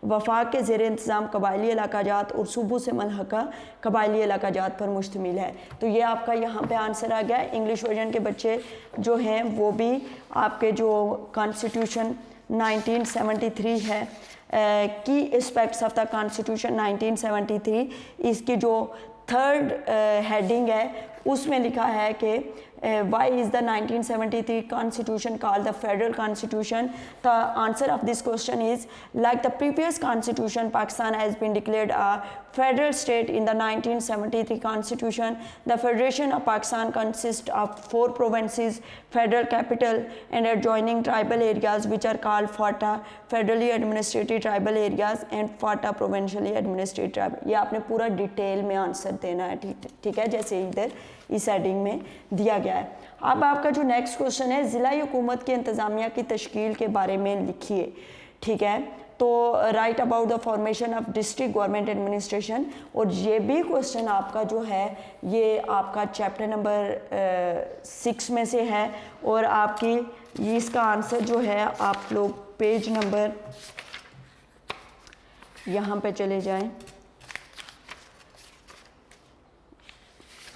वफाक के ज़ेर इंतज़ाम कबायली इलाका जात और सूबों से मलहका कबायली इलाका जात पर मुश्तमिल है। तो ये आपका यहाँ पे आंसर आ गया। इंग्लिश वर्जन के बच्चे जो हैं वो भी आपके जो कॉन्स्टिट्यूशन 1973 है की एस्पेक्ट्स ऑफ द कॉन्स्टिट्यूशन 1973, इसकी जो 3rd हेडिंग है उसमें लिखा है कि why is the 1973 constitution called the federal constitution? The answer of this question is, like the previous constitution, Pakistan has been declared a federal state in the 1973 constitution. The Federation of Pakistan consists of 4 provinces, federal capital and adjoining tribal areas which are called FATA, federally administrative tribal areas, and FATA provincially administrative tribal. ये आपने पूरा detail में answer देना है, ठीक है, जैसे इधर इस हेडिंग में दिया गया है। अब आपका जो नेक्स्ट क्वेश्चन है, ज़िला हुकूमत की इंतज़ामिया की तश्कील के बारे में लिखिए, ठीक है। तो right about the formation of district government administration, और ये भी क्वेश्चन आपका जो है ये आपका चैप्टर नंबर 6 में से है, और आपकी इसका आंसर जो है आप लोग पेज नंबर यहाँ पे चले जाएं,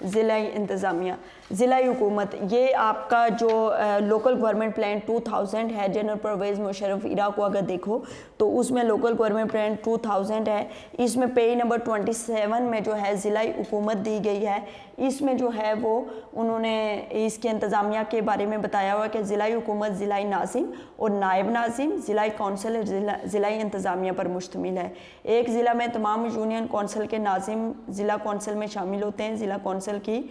ज़िला इंतज़ामिया, ज़िला हुकूमत, ये आपका जो लोकल गवर्नमेंट प्लान 2000 है, जनरल परवेज़ मुशर्रफ इरा को अगर देखो तो उसमें लोकल गवर्नमेंट प्लान 2000 है। इसमें पेज नंबर 27 में जो है ज़िला हुकूमत दी गई है। इसमें जो है वो उन्होंने इसके इंतज़ामिया के बारे में बताया हुआ कि ज़िला हुकूमत ज़िला नाज़िम और नायब नाज़िम, ज़िला कौंसल ज़िला इंतज़ामिया पर मुश्तमिल है। एक ज़िला में तमाम यूनियन कौंसल के नाज़िम ज़िला कौंसल में शामिल होते हैं। ज़िला कौंसल की,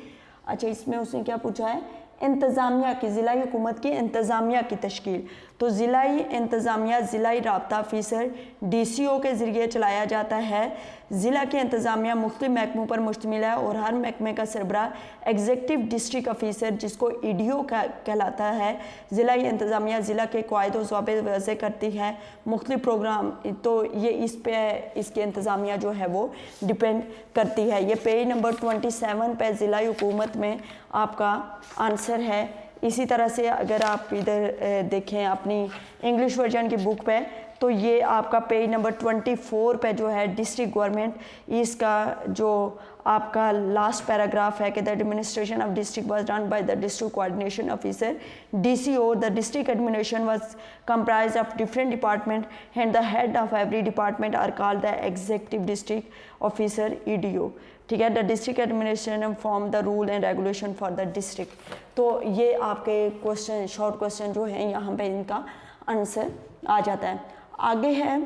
अच्छा इसमें उसने क्या पूछा है, इंतज़ामिया की, ज़िला हुकूमत की इंतज़ामिया की तश्कील। तो ज़िलाई इंतज़ामिया ज़िलाई राब्ता ऑफिसर DCO के ज़रिए चलाया जाता है। ज़िला की इंतज़ामिया मुख्तलिफ महकमों पर मुश्तमिल है और हर महकमे का सरबराह एग्जीक्यूटिव डिस्ट्रिक्ट ऑफिसर जिसको EDO कहलाता है। ज़िला इंतज़ामिया ज़िला के क़वाइद व ज़वाबित वज़े करती है, मुख्तलिफ प्रोग्राम, तो ये इस पे इसकी इंतज़ामिया जो है वो डिपेंड करती है। ये पेज नंबर 27 पे ज़िला हुकूमत में आपका आंसर है। इसी तरह से अगर आप इधर देखें अपनी इंग्लिश वर्जन की बुक पे, तो ये आपका पेज नंबर 24 पे जो है डिस्ट्रिक्ट गवर्नमेंट, इसका जो आपका लास्ट पैराग्राफ है कि the administration of district was done by the district coordination officer DCO। The district administration was comprised of different department and the head of every department are called the executive district officer EDO, ठीक है। The district administration form the rule and regulation for the district. तो ये आपके question, short question जो हैं यहाँ पे इनका आंसर आ जाता है। आगे है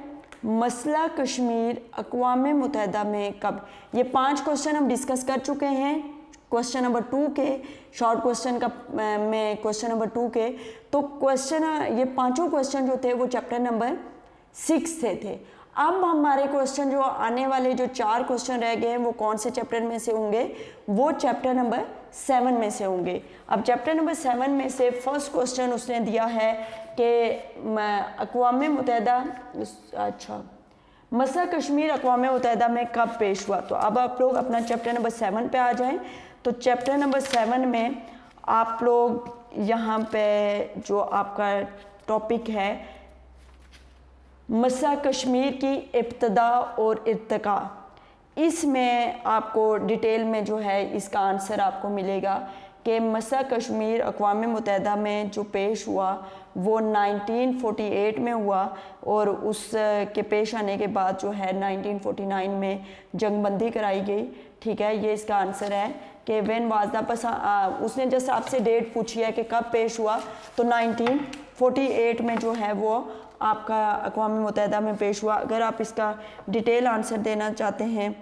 मसला कश्मीर अक़वाम मुत्तहिदा में कब। ये 5 क्वेश्चन हम डिस्कस कर चुके हैं क्वेश्चन नंबर 2 के, शॉर्ट क्वेश्चन का में क्वेश्चन नंबर 2 के। तो क्वेश्चन, ये 5 क्वेश्चन जो थे वो चैप्टर नंबर 6 से थे। अब हमारे क्वेश्चन जो आने वाले जो 4 क्वेश्चन रह गए हैं वो कौन से चैप्टर में से होंगे, वो चैप्टर नंबर 7 में से होंगे। अब चैप्टर नंबर 7 में से फर्स्ट क्वेश्चन उसने दिया है कि अक़वाम मुत्तहिदा, अच्छा मसला कश्मीर अक़वाम मुत्तहिदा में कब पेश हुआ। तो अब आप लोग अपना चैप्टर नंबर 7 पे आ जाएं। तो चैप्टर नंबर 7 में आप लोग यहाँ पे जो आपका टॉपिक है मसला कश्मीर की इब्तदा और इर्तिका, इसमें आपको डिटेल में जो है इसका आंसर आपको मिलेगा कि मसला कश्मीर अक़वाम मुत्तहिदा में जो पेश हुआ वो 1948 में हुआ, और उस के पेश आने के बाद जो है 1949 में जंगबंदी कराई गई, ठीक है। ये इसका आंसर है कि व्हेन वाज द, उसने जस्ट आपसे डेट पूछी है कि कब पेश हुआ, तो 1948 में जो है वो आपका अक़वाम मुत्तहिदा में पेश हुआ। अगर आप इसका डिटेल आंसर देना चाहते हैं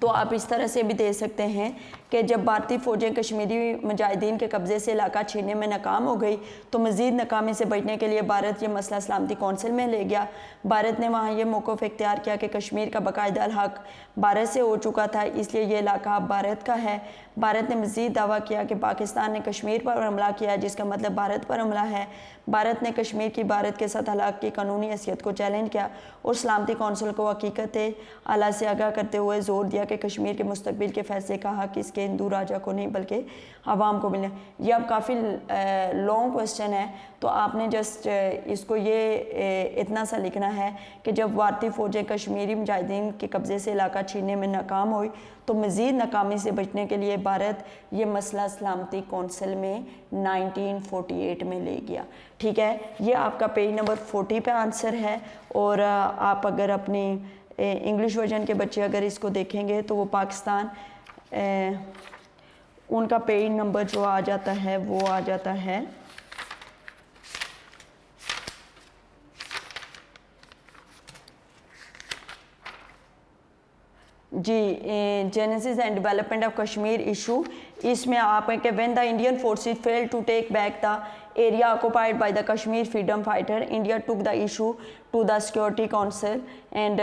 तो आप इस तरह से भी दे सकते हैं कि जब भारतीय फ़ौजें कश्मीरी मुजाहिदीन के कब्ज़े से इलाका छीनने में नाकाम हो गई तो मज़ीद नाकामी से बचने के लिए भारत ये मसला सलामती कौंसिल में ले गया। भारत ने वहाँ ये मौक़िफ़ इख्तियार किया कि कश्मीर का बाकायदा हक़ भारत से हो चुका था, इसलिए ये इलाका अब भारत का है। भारत ने मज़ीद दावा किया कि पाकिस्तान ने कश्मीर पर हमला किया, जिसका मतलब भारत पर हमला है। भारत ने कश्मीर की भारत के साथ हलाक की कानूनी हैसियत को चैलेंज किया और सलामती कौंसिल को हकीकत आला से आगाह करते हुए ज़ोर दिया कि कश्मीर के मुस्तकबिल के फ़ैसले का हक़ इसके हिंदू राजा को नहीं बल्कि आवाम को मिले। ये अब काफ़ी लॉन्ग क्वेश्चन है, तो आपने जस्ट इसको ये इतना सा लिखना है कि जब भारतीय फ़ौजें कश्मीरी मुजाहिदीन के कब्ज़े से इलाका छीनने में नाकाम हुई तो मज़ीद नाकामी से बचने के लिए भारत ये मसला सलामती कौंसिल में 1948 में ले गया, ठीक है। ये आपका पेज नंबर 40 पे आंसर है। और आप अगर अपनी इंग्लिश वर्जन के बच्चे अगर इसको देखेंगे तो वो पाकिस्तान उनका पेज नंबर जो आ जाता है वो आ जाता है जी, genesis and development of Kashmir issue. इसमें आप है कि when the Indian forces fail to take back the area occupied by the Kashmir freedom fighter, India took the issue to the security council and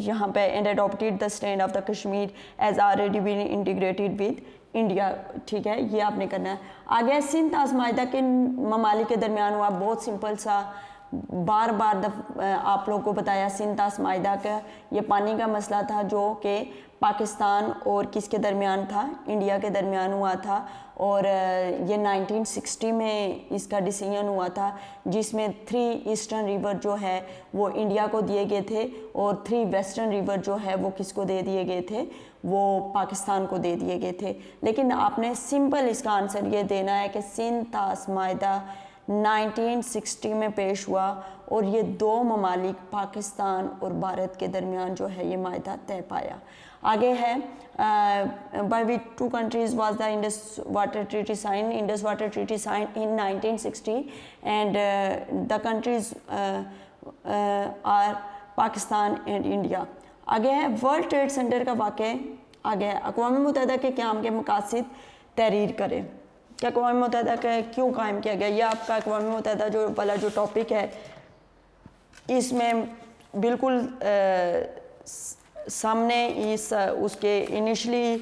यहाँ पे and adopted the stand of the Kashmir as already been integrated with India. ठीक है, ये आपने करना है। आगे सिंध आज़माइदा के ममालिक के दरमियान हुआ, बहुत सिंपल सा, बार बार आप लोगों को बताया। सिंध आज़माइदा का ये पानी का मसला था जो कि पाकिस्तान और किसके दरमियान था, इंडिया के दरमियान हुआ था, और ये 1960 में इसका डिसीजन हुआ था, जिसमें 3 ईस्टर्न रिवर जो है वो इंडिया को दिए गए थे और 3 वेस्टर्न रिवर जो है वो किसको दे दिए गए थे, वो पाकिस्तान को दे दिए गए थे। लेकिन आपने सिंपल इसका आंसर ये देना है कि सिंध आज़माइदा 1960 में पेश हुआ और ये 2 ममालिक पाकिस्तान और भारत के दरमियान जो है ये मायदा तय पाया। आगे है by which 2 countries was the Indus Water Treaty signed, Indus Water Treaty signed in 1960 and the countries are Pakistan and India। आगे है वर्ल्ड ट्रेड सेंटर का वाक़या। आगे है अक़वाम मुत्तहिदा के क़याम के मकासद तहरीर करें, कि अक़वाम मुत्तहिदा का क्यों कायम किया गया। यह आपका अक़वाम मुत्तहिदा जो वाला जो टॉपिक है इसमें बिल्कुल सामने इस उसके इनिशली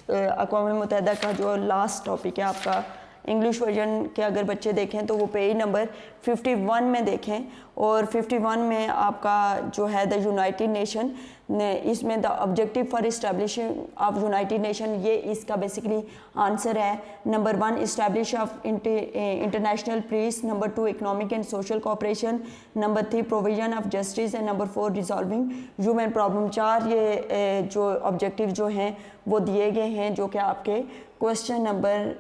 अक़वाम मुत्तहिदा का जो लास्ट टॉपिक है आपका इंग्लिश वर्जन के अगर बच्चे देखें तो वो पेज नंबर 51 में देखें, और 51 में आपका जो है द यूनाइटेड नेशन ने, इसमें the objective for establishing of United Nation, ये इसका बेसिकली आंसर है। Number 1 establish of international peace, number 2 economic and social cooperation, number 3 provision of justice and number 4 resolving human problem. 4 ये जो objective जो हैं वो दिए गए हैं, जो कि आपके क्वेश्चन नंबर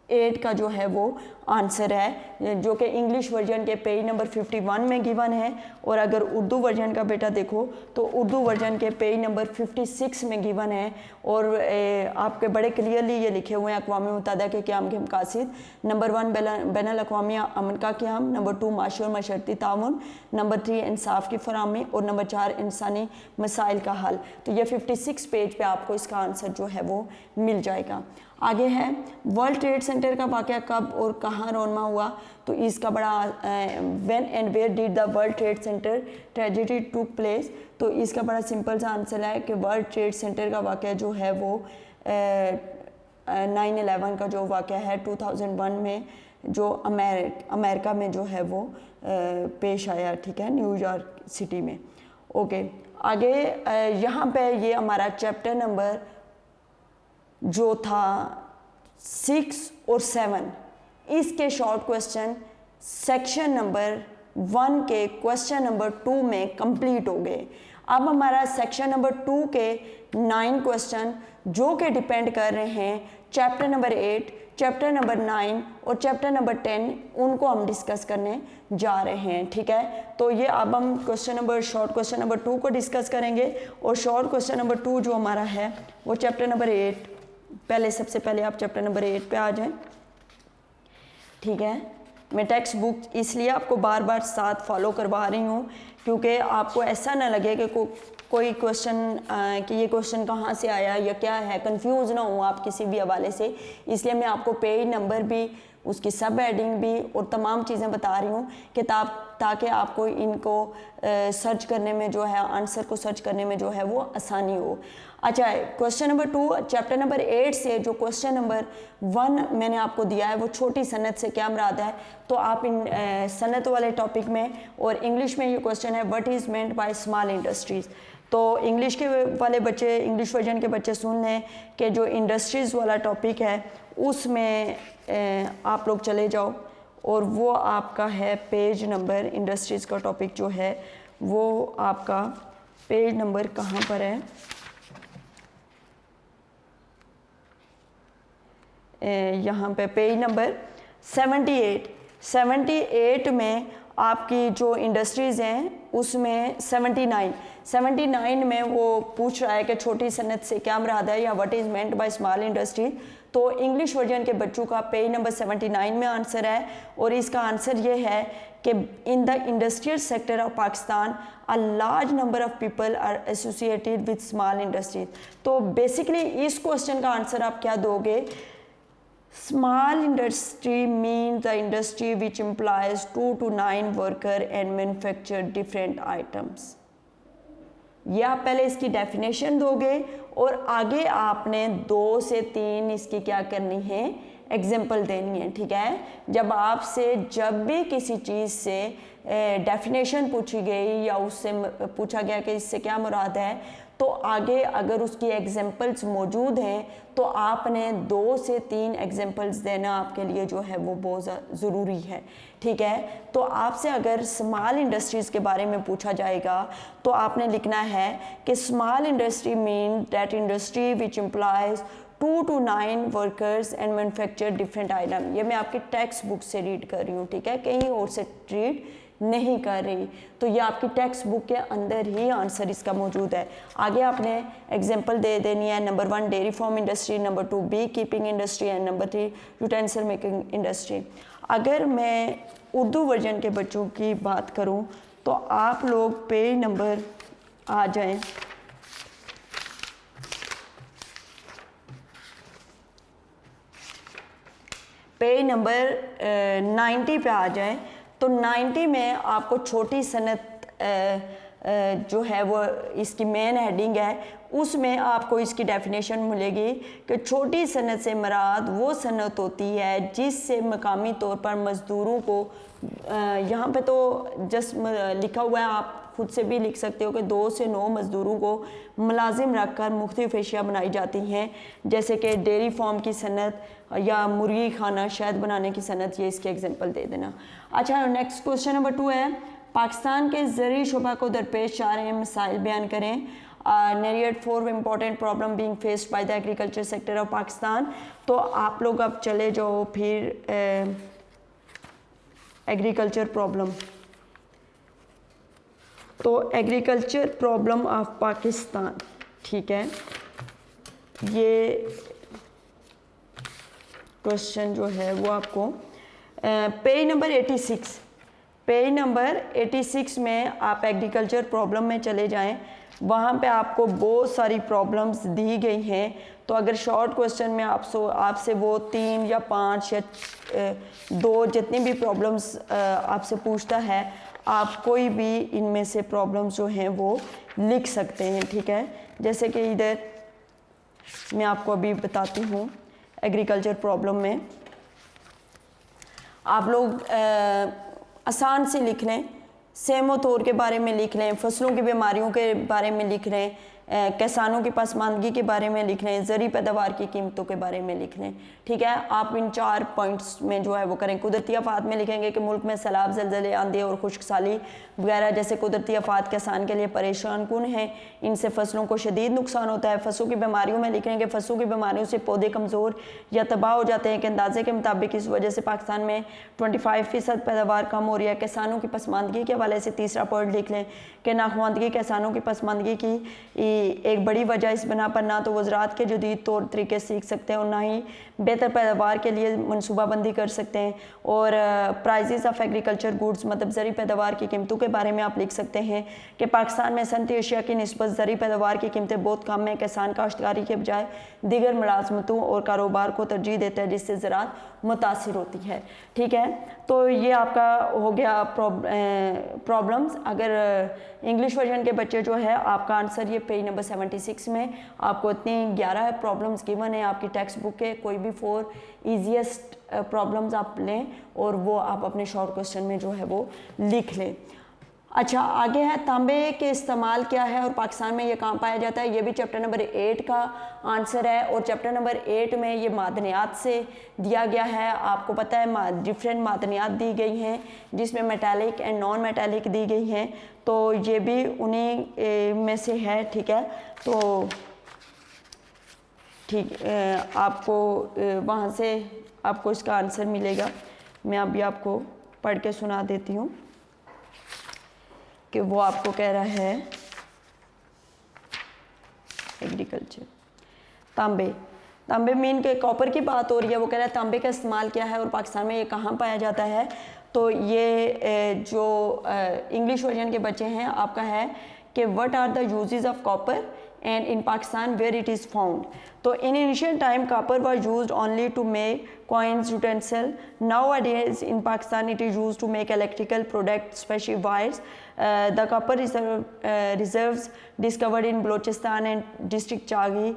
8 का जो है वो आंसर है, जो कि इंग्लिश वर्जन के पेज नंबर 51 में गिवन है। और अगर उर्दू वर्जन का बेटा देखो तो उर्दू वर्जन के पेज नंबर 56 में गिवन है, और आपके बड़े क्लियरली ये लिखे हुए हैं अक़वाम मुत्तहिदा के क़याम के मकासद। नंबर 1 बैनुल अक़वामी अमन का क़याम, नंबर 2 माशी और मशरती ताउन, नंबर 3 इंसाफ की फराहमी, और नंबर 4 इंसानी मसाइल का हल। तो ये 56 पेज पे आपको इसका आंसर जो है वो मिल जाएगा। आगे है वर्ल्ड ट्रेड सेंटर का वाक़या कब और कहाँ रोनमा हुआ। तो इसका बड़ा when and where did the World Trade Center tragedy took place. तो इसका बड़ा सिंपल सा आंसर है कि वर्ल्ड ट्रेड सेंटर का वाक़या जो है वो 9/11 का जो वाक़या है 2001 में जो अमेरिका में जो है वो पेश आया, ठीक है, न्यूयॉर्क सिटी में। ओके, आगे यहाँ पे ये हमारा चैप्टर नंबर जो था 6 और 7, इसके शॉर्ट क्वेश्चन सेक्शन नंबर 1 के क्वेश्चन नंबर 2 में कंप्लीट हो गए। अब हमारा सेक्शन नंबर 2 के 9 क्वेश्चन जो कि डिपेंड कर रहे हैं चैप्टर नंबर 8, चैप्टर नंबर 9 और चैप्टर नंबर 10, उनको हम डिस्कस करने जा रहे हैं। ठीक है, तो ये अब हम शॉर्ट क्वेश्चन नंबर 2 को डिस्कस करेंगे, और शॉर्ट क्वेश्चन नंबर 2 जो हमारा है वो चैप्टर नंबर 8। सबसे पहले आप चैप्टर नंबर 8 पे आ जाएं। ठीक है, मैं टेक्स्ट बुक इसलिए आपको बार बार साथ फॉलो करवा रही हूँ क्योंकि आपको ऐसा ना लगे कि कोई क्वेश्चन कि ये क्वेश्चन कहाँ से आया या क्या है, कंफ्यूज ना हो आप किसी भी हवाले से। इसलिए मैं आपको पेज नंबर भी, उसकी सब हेडिंग भी और तमाम चीज़ें बता रही हूँ कि ताकि आपको इनको सर्च करने में जो है, आंसर को सर्च करने में जो है वो आसानी हो। अच्छा, क्वेश्चन नंबर 2 चैप्टर नंबर 8 से जो क्वेश्चन नंबर 1 मैंने आपको दिया है वो छोटी सनत से क्या मुराद है, तो आप इन सनत वाले टॉपिक में, और इंग्लिश में ये क्वेश्चन है what is meant by small industries. तो इंग्लिश के वाले बच्चे, इंग्लिश वर्जन के बच्चे सुन लें कि जो इंडस्ट्रीज़ वाला टॉपिक है उसमें आप लोग चले जाओ, और वो आपका है पेज नंबर, इंडस्ट्रीज़ का टॉपिक जो है वो आपका पेज नंबर कहाँ पर है, यहाँ पे पेज नंबर 78 में आपकी जो इंडस्ट्रीज़ हैं उसमें 79 में वो पूछ रहा है कि छोटी सनत से क्या मुराद है या what is meant by small industry. तो इंग्लिश वर्जन के बच्चों का पेज नंबर 79 में आंसर है और इसका आंसर ये है कि in the industrial sector of Pakistan a large number of people are associated with small industries. तो बेसिकली इस क्वेश्चन का आंसर आप क्या दोगे? Small industry means the industry which employs 2 to 9 worker and manufacture different items। ये आप पहले इसकी डेफिनेशन दोगे और आगे आपने 2 से 3 इसकी क्या करनी है, एग्जाम्पल देनी है। ठीक है, जब आपसे जब भी किसी चीज़ से डेफिनेशन पूछी गई या उससे पूछा गया कि इससे क्या मुराद है, तो आगे अगर उसकी एग्जाम्पल्स मौजूद हैं तो आपने 2 से 3 एग्जाम्पल्स देना आपके लिए जो है वो बहुत ज़रूरी है। ठीक है, तो आपसे अगर स्मॉल इंडस्ट्रीज़ के बारे में पूछा जाएगा तो आपने लिखना है कि small industry mean that industry which employees 2 to 9 workers and manufacture different item. ये मैं आपकी टेक्स्ट बुक से रीड कर रही हूँ, ठीक है, कहीं और से रीड नहीं कर रही। तो ये आपकी टेक्स्ट बुक के अंदर ही आंसर इसका मौजूद है। आगे आपने एग्जांपल दे देनी है। Number 1 dairy farm industry, number 2 bee keeping industry and number 3 utensil making industry. अगर मैं उर्दू वर्जन के बच्चों की बात करूं तो आप लोग पेज नंबर आ जाएं, पेज नंबर 90 पे आ जाएं। तो 90 में आपको छोटी सनत जो है वो इसकी मेन हेडिंग है, उसमें आपको इसकी डेफिनेशन मिलेगी कि छोटी सनत से मुराद वो सनत होती है जिससे मकामी तौर पर मज़दूरों को, यहाँ पे तो जस्ट लिखा हुआ है, आप खुद से भी लिख सकते हो कि 2 से 9 मज़दूरों को मुलाजिम रखकर मुख्तलिफ एशिया बनाई जाती हैं, जैसे कि डेयरी फार्म की सनत या मुर्गी खाना, शहद बनाने की सनत। ये इसके एग्जांपल दे देना। अच्छा, नेक्स्ट क्वेश्चन नंबर 2 है, पाकिस्तान के ज़रूरी शुबा को दरपेश आ रहे मसाइल बयान करें। Narrate 4 important problem being faced by the agriculture sector of Pakistan. तो आप लोग अब चले जाओ फिर एग्रीकल्चर प्रॉब्लम। तो एग्रीकल्चर प्रॉब्लम ऑफ पाकिस्तान, ठीक है, ये क्वेश्चन जो है वो आपको पेज नंबर 86 में आप एग्रीकल्चर प्रॉब्लम में चले जाएं। वहाँ पे आपको बहुत सारी प्रॉब्लम्स दी गई हैं। तो अगर शॉर्ट क्वेश्चन में आपसे वो 3 या 5 या 2 जितनी भी प्रॉब्लम्स आपसे पूछता है, आप कोई भी इनमें से प्रॉब्लम्स जो हैं वो लिख सकते हैं। ठीक है, जैसे कि इधर मैं आपको अभी बताती हूँ। एग्रीकल्चर प्रॉब्लम में आप लोग आसान से लिख लें, सेमो तौर के बारे में लिख लें, फसलों की बीमारियों के बारे में लिख लें, किसानों की पसमानदगी के बारे में लिख लें, ज़री पैदावार की कीमतों के बारे में लिख लें। ठीक है, आप इन 4 पॉइंट्स में जो है वो करें। कुदरती आफात में लिखेंगे कि मुल्क में सैलाब, ज़लज़ले, आंधी और खुश्कसाली वगैरह जैसे कुदरती आफात किसान के लिए परेशान कुन हैं, इनसे फसलों को शदीद नुकसान होता है। फसलों की बीमारियों में लिखेंगे फसलों की बीमारियों से पौधे कमज़ोर या तबाह हो जाते हैं कि अंदाजे के मुताबिक इस वजह से पाकिस्तान में 25% पैदावार कम हो रही है। किसानों की पसमानदगी के हवाले से तीसरा पॉइंट लिख लें कि नाखवानदगी किसानों की पसमानदगी की एक बड़ी वजह इस बना पर ना तो वो ज़राअत के जदीद तौर तरीके सीख सकते हैं और ना ही बेहतर पैदावार के लिए मनसूबाबंदी कर सकते हैं। और प्राइजेस ऑफ एग्रीकल्चर गुड्स मतलब ज़री पैदावार की कीमतों के बारे में आप लिख सकते हैं कि पाकिस्तान में सनती एशिया की निस्बत ज़री पैदावार की कीमतें बहुत कम है। किसान काश्तकारी के बजाय दीगर मुलाजमतों और कारोबार को तरजीह देता है जिससे ज़राअत मुतासिर होती है। ठीक है, तो ये आपका हो गया प्रॉब्लम्स। अगर इंग्लिश वर्जन के बच्चे जो है, आपका आंसर ये पेज नंबर 76 में आपको इतनी 11 प्रॉब्लम्स गिवन है आपकी टेक्स्ट बुक के। कोई भी 4 ईजीएस्ट प्रॉब्लम्स आप लें और वो आप अपने शॉर्ट क्वेश्चन में जो है वो लिख लें। अच्छा, आगे है तांबे के इस्तेमाल क्या है और पाकिस्तान में ये कहाँ पाया जाता है। ये भी चैप्टर नंबर 8 का आंसर है और चैप्टर नंबर 8 में ये मादनियात से दिया गया है। आपको पता है डिफरेंट मादनियात दी गई हैं जिसमें मेटालिक एंड नॉन मेटालिक दी गई हैं, तो ये भी उन्हीं में से है। ठीक है, तो आपको वहाँ से आपको इसका आंसर मिलेगा। मैं अभी आपको पढ़ के सुना देती हूँ। कि वो आपको कह रहा है एग्रीकल्चर। तांबे मीन के कॉपर की बात हो रही है, वो कह रहा है तांबे का इस्तेमाल क्या है और पाकिस्तान में ये कहाँ पाया जाता है। तो ये जो इंग्लिश वर्जन के बच्चे हैं आपका है कि what are the uses of copper and in Pakistan where it is found. तो in initial time copper was used only to make coins, utensil. Nowadays in Pakistan it is used to make electrical products, especially wires. The copper reserves discovered in Balochistan and district Chagi,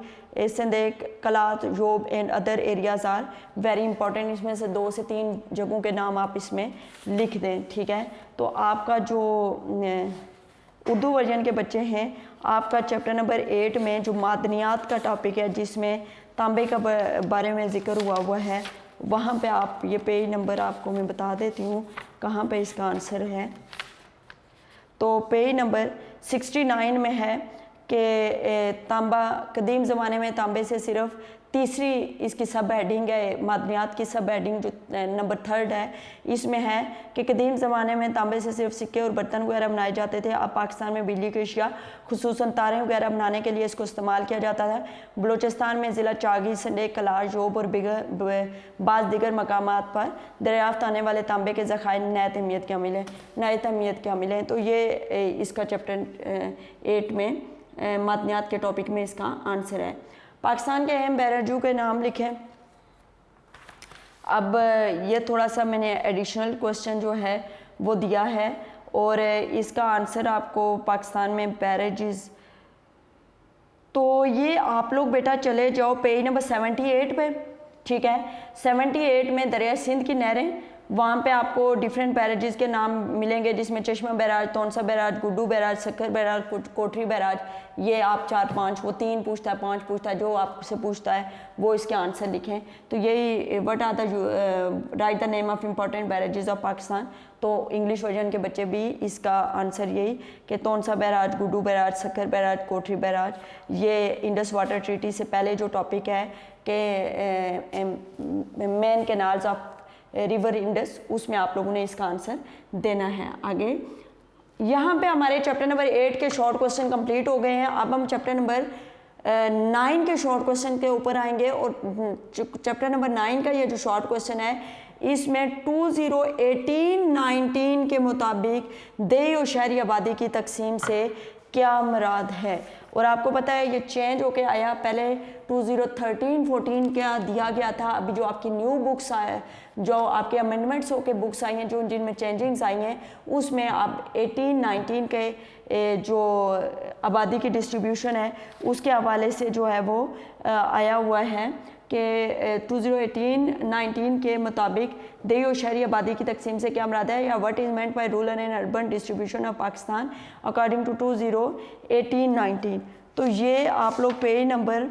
Sindh, Kalat, Yob and other areas are very important. इसमें से 2 से 3 जगहों के नाम आप इसमें लिख दें, ठीक है। तो आपका जो उर्दू वर्जन के बच्चे हैं, आपका चैप्टर नंबर 8 में जो मादनियात का टॉपिक है जिसमें तांबे का बारे में ज़िक्र हुआ है, वहाँ पे आप ये पेज नंबर आपको मैं बता देती हूँ कहाँ पे इसका आंसर है। तो पेज नंबर 69 में है कि तांबा कदीम ज़माने में तांबे से सिर्फ तीसरी इसकी सब हेडिंग है, मादनियात की सब हेडिंग जो नंबर 3 है, इसमें है कि कदीम ज़माने में तांबे से सिर्फ सिक्के और बर्तन वगैरह बनाए जाते थे। अब पाकिस्तान में बिजली की अशिया खुसूसन तारें वगैरह बनाने के लिए इसको इस्तेमाल किया जाता है। बलूचिस्तान में ज़िला चागी, संडे, कलार, योब और बाज़ दिगर मकामात पर दरियाफ्त आने वाले तांबे के ज़खायर नहायत अहमियत के हामिल हैं। तो ये इसका चैप्टर 8 में मादनियात के टॉपिक में इसका आंसर है। पाकिस्तान के अहम बैराजू के नाम लिखें। अब ये थोड़ा सा मैंने एडिशनल क्वेश्चन जो है वो दिया है और इसका आंसर आपको पाकिस्तान में बैराजेस, तो ये आप लोग बेटा चले जाओ पेज नंबर 78 पे, ठीक है। 78 में दरिया सिंध की नहरें, वहाँ पे आपको डिफरेंट बैराजेस के नाम मिलेंगे जिसमें चश्मा बैराज, तौनसा बैराज, गुड्डू बैराज, सक्कर बैराज, कोठरी बैराज। ये आप 4-5, वो 3 पूछता है, 5 पूछता है, जो आपसे पूछता है वो इसके आंसर लिखें। तो यही what are the right the name of important barrages of Pakistan. तो इंग्लिश वर्जन के बच्चे भी इसका आंसर यही कि तौनसा बैराज, गुड्डू बैराज, सक्कर बैराज, कोठरी बैराज। ये इंडस वाटर ट्रीटी से पहले जो टॉपिक है कि main canals of river Indus, उसमें आप लोगों ने इसका आंसर देना है। आगे यहाँ पे हमारे चैप्टर नंबर 8 के शॉर्ट क्वेश्चन कंप्लीट हो गए हैं। अब हम चैप्टर नंबर 9 के शॉर्ट क्वेश्चन के ऊपर आएंगे और चैप्टर नंबर 9 का ये जो शॉर्ट क्वेश्चन है इसमें 2018-19 के मुताबिक देही और शहरी आबादी की तकसीम से क्या मुराद है। और आपको पता है ये चेंज होके आया, पहले 2013-14 का दिया गया था। अभी जो आपकी न्यू बुक्स आए, जो आपके अमेंडमेंट्स होके बुक्स आई हैं, जो जिनमें चेंजिंग्स आई हैं, उसमें आप 18-19 के जो आबादी की डिस्ट्रीब्यूशन है उसके हवाले से जो है वो आया हुआ है कि 2018-19 के मुताबिक देही और शहरी आबादी की तकसीम से क्या मुराद है, या what is meant by rural and urban distribution of Pakistan according to 2018-19। तो ये आप लोग पेज नंबर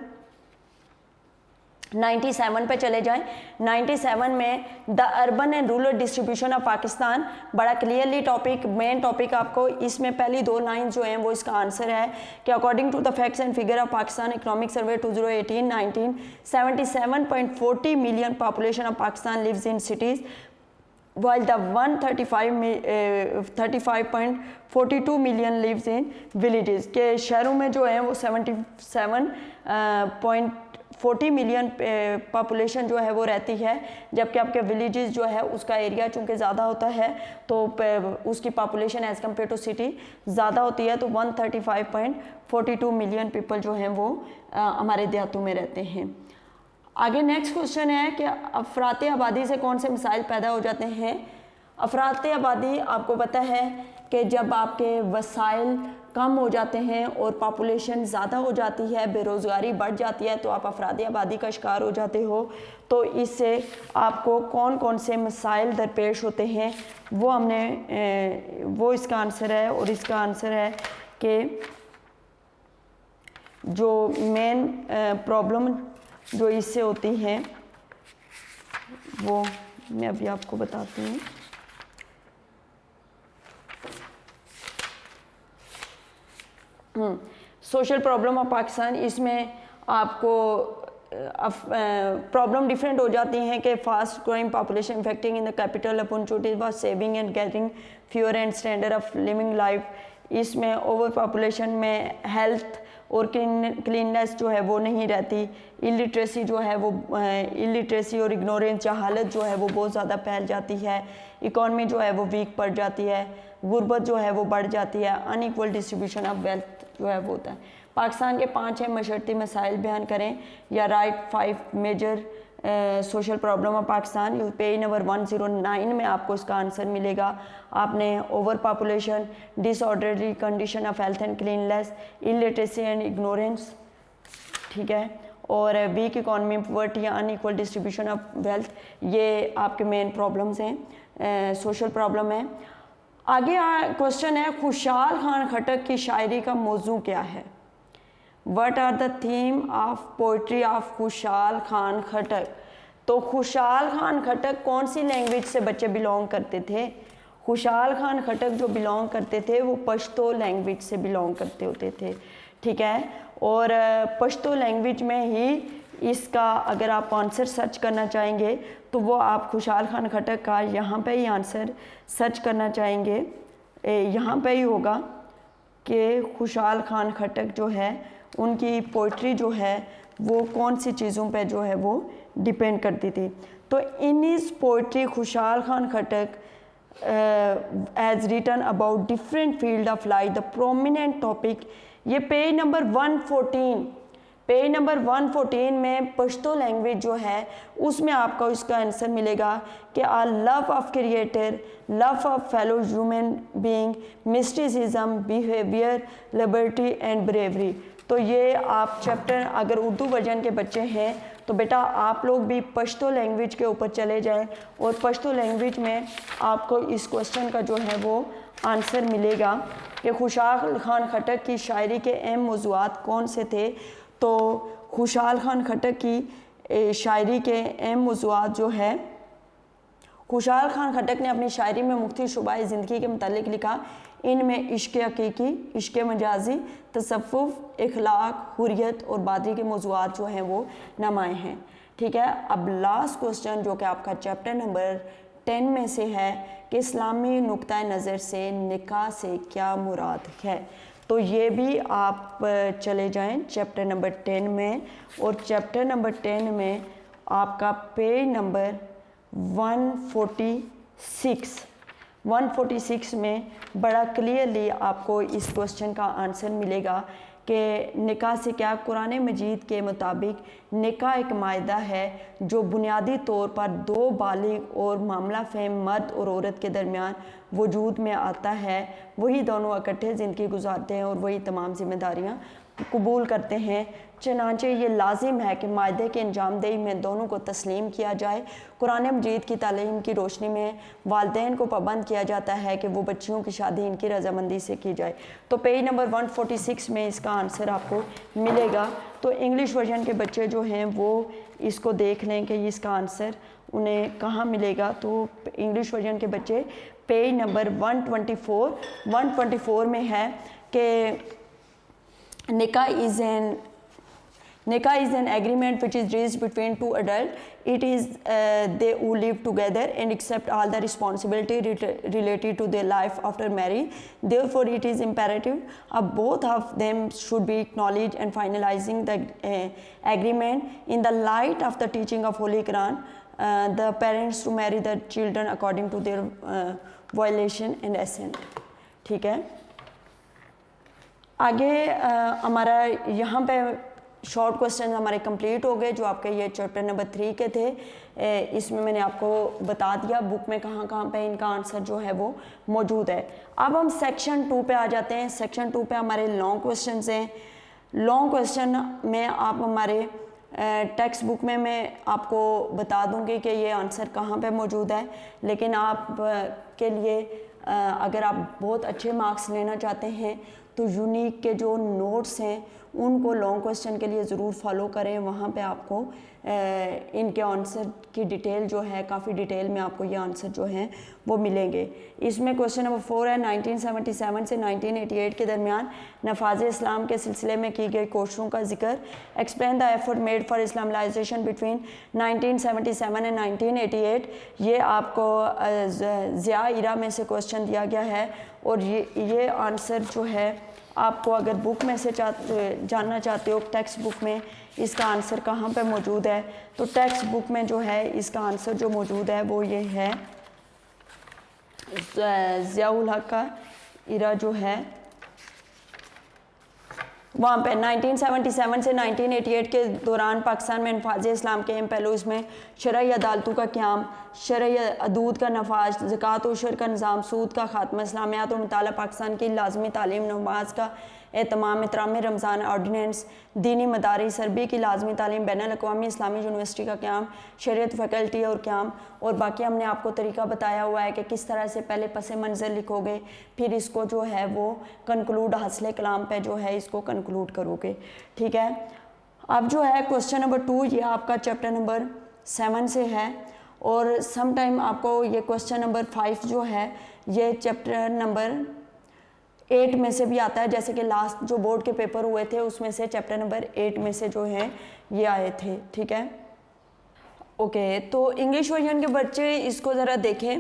97 पे चले जाएं। 97 में the urban and rural distribution of Pakistan, बड़ा क्लियरली टॉपिक, मेन टॉपिक आपको इसमें पहली 2 लाइन जो हैं वो इसका आंसर है कि according to the facts and figure of Pakistan economic survey 2018-19 77.40 million population of Pakistan lives in cities while the 35.42 million lives in villages, के शहरों में जो है वो 77.40 मिलियन पॉपुलेशन जो है वो रहती है, जबकि आपके विलेजेस जो है उसका एरिया चूँकि ज़्यादा होता है तो उसकी population as compare to city ज़्यादा होती है। तो 135.42 मिलियन पीपल जो हैं वो हमारे देहातों में रहते हैं। आगे नेक्स्ट क्वेश्चन है कि अफरात आबादी से कौन से मसाइल पैदा हो जाते हैं। अफरात आबादी आपको पता है कि जब आपके वसाइल कम हो जाते हैं और पॉपुलेशन ज़्यादा हो जाती है, बेरोज़गारी बढ़ जाती है, तो आप अफरात आबादी का शिकार हो जाते हो। तो इससे आपको कौन कौन से मसाइल दरपेश होते हैं वो हमने वो इसका आंसर है। और इसका आंसर है कि जो मेन प्रॉब्लम जो इससे होती हैं वो मैं अभी आपको बताती हूँ। सोशल प्रॉब्लम ऑफ पाकिस्तान, इसमें आपको प्रॉब्लम डिफरेंट हो जाती हैं कि fast growing population affecting in the capital opportunities for saving and getting fewer and standard of living life इसमें ओवर पॉपुलेशन में हेल्थ और क्लीननेस जो है वो नहीं रहती, इलिटरेसी जो है वो इलिटरेसी और इग्नोरेंस जहालत जो है वो बहुत ज़्यादा फैल जाती है, इकॉनमी जो है वो वीक पड़ जाती है, गुर्बत जो है वो बढ़ जाती है, अनइक्वल डिस्ट्रीब्यूशन ऑफ वेल्थ जो है वो होता है। पाकिस्तान के 5 मशरती मसाइल बयान करें या write 5 major social problem of Pakistan. Page number 109 में आपको इसका आंसर मिलेगा। आपने over population, disorderly condition of health and cleanness, illiteracy and ignorance, ठीक है, और वीक इकॉनमी, पॉवर्टी या अनइक्वल डिस्ट्रीब्यूशन ऑफ वेल्थ, ये आपके मेन प्रॉब्लम्स हैं, सोशल प्रॉब्लम है। आगे क्वेश्चन है, खुशहाल खान खटक की शायरी का मौजू क्या है? What are the theme of poetry of Khushal Khan खटक? तो खुशहाल खान खटक कौन सी लैंग्वेज से बच्चे बिलोंग करते थे? खुशहाल खान खटक जो बिलोंग करते थे वो पश्तो लैंग्वेज से बिलोंग करते होते थे, ठीक है। और पश्तो लैंग्वेज में ही इसका अगर आप आंसर सर्च करना चाहेंगे तो वो आप खुशहाल खान खटक का यहाँ पे ही आंसर सर्च करना चाहेंगे, यहाँ पे ही होगा कि खुशहाल खान खटक जो है उनकी पोइट्री जो है वो कौन सी चीज़ों पे जो है वो डिपेंड करती थी। तो इन his poetry Khushal Khan Khattak has written about different field of life the prominent topic, ये पेज नंबर 114, पेज नंबर 114 में पश्तो लैंग्वेज जो है उसमें आपको इसका आंसर मिलेगा कि a love of creator, love of fellow human being, mysticism, behaviour, liberty and bravery. तो ये आप चैप्टर अगर उर्दू वर्जन के बच्चे हैं तो बेटा आप लोग भी पश्तो लैंग्वेज के ऊपर चले जाएं और पश्तो लैंग्वेज में आपको इस क्वेश्चन का जो है वो आंसर मिलेगा कि खुशहाल खान खटक की शायरी के अहम मौज़ूआत कौन से थे। तो खुशहाल खान खटक की शायरी के अहम मौज़ूआत जो है, खुशहाल खान खटक ने अपनी शायरी में मुख्तलिफ शुबाए ज़िंदगी के मुतालिक लिखा। इनमें इश्क हकीकी, इश्क मजाजी, तसव्वुफ़, इखलाक, हुर्रियत और बादरी के मौज़ूआत जो हैं वो नुमायाँ हैं, ठीक है। अब लास्ट क्वेश्चन जो कि आपका चैप्टर नंबर 10 में से है कि इस्लामी नुक्ता नज़र से निकाह से क्या मुराद है। तो ये भी आप चले जाएं चैप्टर नंबर 10 में, और चैप्टर नंबर 10 में आपका पेज नंबर 146 में बड़ा क्लियरली आपको इस क्वेश्चन का आंसर मिलेगा कि निकाह से क्या। कुरान मजीद के मुताबिक निकाह एक मायदा है जो बुनियादी तौर पर दो बालिग और मामला फ़हम मर्द और औरत के दरमियान वजूद में आता है। वही दोनों इकट्ठे ज़िंदगी गुजारते हैं और वही तमाम जिम्मेदारियाँ कबूल करते हैं। चनांचे ये लाजिम है कि मायदे के अंजामदेही में दोनों को तस्लीम किया जाए। कुरान मजीद की तालीम की रोशनी में वालिदैन को पाबंद किया जाता है कि वो बच्चियों की शादी इनकी रजामंदी से की जाए। तो पेज नंबर 146 में इसका आंसर आपको मिलेगा। तो इंग्लिश वर्जन के बच्चे जो हैं वो इसको देख लें कि इसका आंसर उन्हें कहाँ मिलेगा। तो इंग्लिश वर्जन के बच्चे पेज नंबर 124 में है कि निकाह is an agreement which is reached between two adults. It is they who live together and accept all the responsibility related to their life after marriage. Therefore, it is imperative both of them should be acknowledged and finalizing the agreement in the light of the teaching of Holy Quran. The parents to marry the children according to their violation and assent. ठीक है। आगे हमारा यहाँ पे short question हमारे complete हो गए जो आपके ये चैप्टर नंबर 3 के थे। इसमें मैंने आपको बता दिया बुक में कहाँ पे इनका आंसर जो है वो मौजूद है। अब हम सेक्शन 2 पे आ जाते हैं। सेक्शन 2 पे हमारे लॉन्ग क्वेश्चन हैं। लॉन्ग क्वेश्चन में आप हमारे टेक्स्ट बुक में मैं आपको बता दूंगी कि ये आंसर कहाँ पे मौजूद है, लेकिन आप के लिए अगर आप बहुत अच्छे मार्क्स लेना चाहते हैं तो यूनिक के जो नोट्स हैं उनको लॉन्ग क्वेश्चन के लिए ज़रूर फॉलो करें। वहाँ पे आपको इनके आंसर की डिटेल जो है, काफ़ी डिटेल में आपको ये आंसर जो हैं वो मिलेंगे। इसमें क्वेश्चन नंबर 4 है, 1977 से 1988 के दरमियान नफाज इस्लाम के सिलसिले में की गई कोशिशों का जिक्र। Explain the effort made for Islamisation between 1977 and 1988। ये आपको ज़िया इरा में से क्वेश्चन दिया गया है और ये आंसर जो है आपको अगर बुक में से जानना चाहते हो टेक्स्ट बुक में इसका आंसर कहाँ पे मौजूद है, तो टेक्स्ट बुक में जो है इसका आंसर जो मौजूद है वो ये है, ज़ियाउल हक का इरा जो है वहाँ पे 1977 से 1988 के दौरान पाकिस्तान में नफाज इस्लाम के अहम पहलू इसमें शरई अदालतों का क़याम, शरई अदूद का नफाज, ज़कात और उशर का निज़ाम, सूद का खात्मा, इस्लामियात और मुताला पाकिस्तान की लाजमी तालीम, नमाज का एहतमाम, एहतराम रमज़ान ऑर्डिनेंस, दीनी मदारिस, अरबी की लाजमी तालीम, बैनुल अक़वामी इस्लामी यूनिवर्सिटी का क़याम, शरीयत फैकल्टी और क़याम, और बाकी हमने आपको तरीका बताया हुआ है कि किस तरह से पहले पस मंज़र लिखोगे, फिर इसको जो है वो कंक्लूड हासिल कलाम पे जो है इसको कंक्लूड करोगे। ठीक है, अब जो है क्वेश्चन नंबर 2 ये आपका चैप्टर नंबर 7 से है और सम टाइम आपको ये क्वेश्चन नंबर 5 जो है ये चैप्टर नंबर 8 में से भी आता है, जैसे कि लास्ट जो बोर्ड के पेपर हुए थे उसमें से चैप्टर नंबर 8 में से जो है ये आए थे। ठीक है, ओके, तो इंग्लिश वर्जन के बच्चे इसको ज़रा देखें।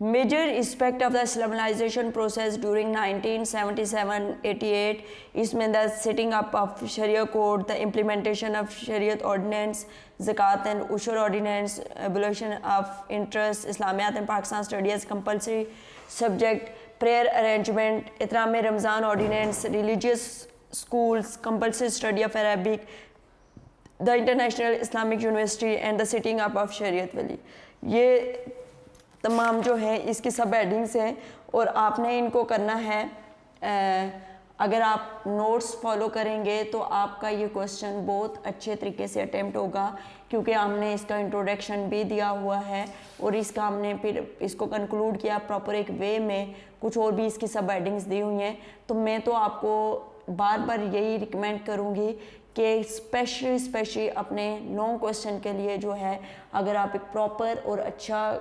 Major aspect of the Islamization process during 1977-88, इसमें the setting up of Sharia code, the implementation of Shariat ordinance, Zakat and Ushr ordinance, abolition of interest, Islamiat in Pakistan study as compulsory subject, prayer arrangement, Ehtram Ramzan ordinance, religious schools, compulsory study of Arabic, the International Islamic University and the setting up of Shariat वली। ये तमाम जो है इसकी सब headings हैं और आपने इनको करना है। अगर आप नोट्स फॉलो करेंगे तो आपका ये क्वेश्चन बहुत अच्छे तरीके से अटेम्प्ट होगा, क्योंकि हमने इसका इंट्रोडक्शन भी दिया हुआ है और इसका हमने फिर इसको कंक्लूड किया प्रॉपर एक वे में, कुछ और भी इसकी सब हेडिंग्स दी हुई हैं। तो मैं तो आपको बार बार यही रिकमेंड करूँगी कि स्पेशली अपने लॉन्ग क्वेश्चन के लिए जो है अगर आप एक प्रॉपर और अच्छा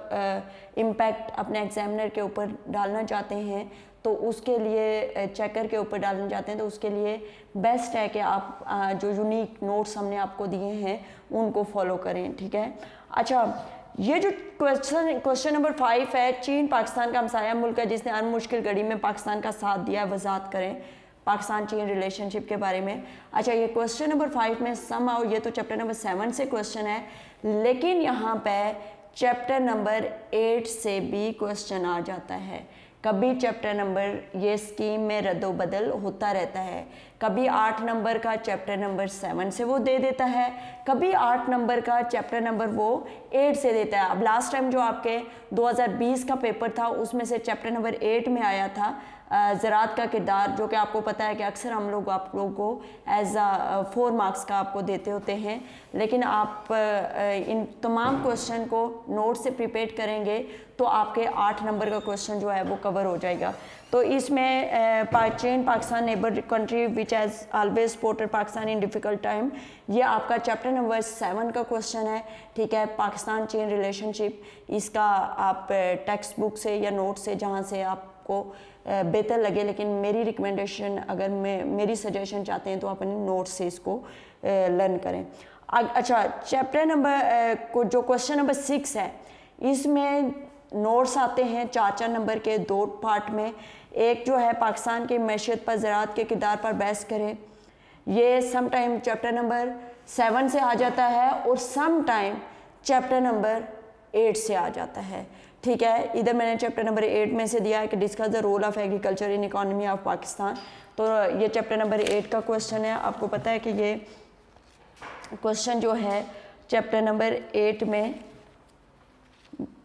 इम्पैक्ट अपने एग्जामिनर के ऊपर डालना चाहते हैं, तो उसके लिए चेकर के ऊपर डालना चाहते हैं, तो उसके लिए बेस्ट है कि आप जो यूनिक नोट्स हमने आपको दिए हैं उनको फॉलो करें। ठीक है, अच्छा, ये जो क्वेश्चन नंबर 5 है, चीन पाकिस्तान का हमसाया मुल्क है जिसने हर मुश्किल घड़ी में पाकिस्तान का साथ दिया, वजाहत करें पाकिस्तान चीन रिलेशनशिप के बारे में। अच्छा, ये क्वेश्चन नंबर 5 में सम आओ, ये तो चैप्टर नंबर 7 से क्वेश्चन है, लेकिन यहाँ पे चैप्टर नंबर 8 से भी क्वेश्चन आ जाता है। कभी चैप्टर नंबर ये स्कीम में रद्दोबदल होता रहता है, कभी 8 नंबर का चैप्टर नंबर 7 से वो दे देता है, कभी 8 नंबर का चैप्टर नंबर वो 8 से देता है। अब लास्ट टाइम जो आपके 2020 का पेपर था उसमें से चैप्टर नंबर 8 में आया था ज़रात का किरदार, जो कि आपको पता है कि अक्सर हम लोग आप लोगों को एज 4 मार्क्स का आपको देते होते हैं, लेकिन आप इन तमाम क्वेश्चन को नोट से प्रिपेयर करेंगे तो आपके 8 नंबर का क्वेश्चन जो है वो कवर हो जाएगा। तो इसमें चीन Pakistan neighbour country which has always supported Pakistan in difficult time, ये आपका चैप्टर नंबर 7 का क्वेश्चन है। ठीक है, पाकिस्तान चीन रिलेशनशिप, इसका आप टेक्स्ट बुक से या नोट से जहाँ से आपको बेहतर लगे, लेकिन मेरी रिकमेंडेशन, अगर मेरी सजेशन चाहते हैं तो आप अपने नोट से इसको लर्न करें। अच्छा, चैप्टर नंबर जो क्वेश्चन नंबर 6 है, इसमें नोट्स आते हैं 4 नंबर के 2 पार्ट में। एक जो है पाकिस्तान की मैशियत पर ज़राअत के किरदार पर बहस करें, ये सम टाइम चैप्टर नंबर 7 से आ जाता है और सम टाइम चैप्टर नंबर 8 से आ जाता है। ठीक है, इधर मैंने चैप्टर नंबर 8 में से दिया है कि discuss the role of agriculture in economy of Pakistan, तो ये चैप्टर नंबर 8 का क्वेश्चन है। आपको पता है कि ये क्वेश्चन जो है चैप्टर नंबर 8 में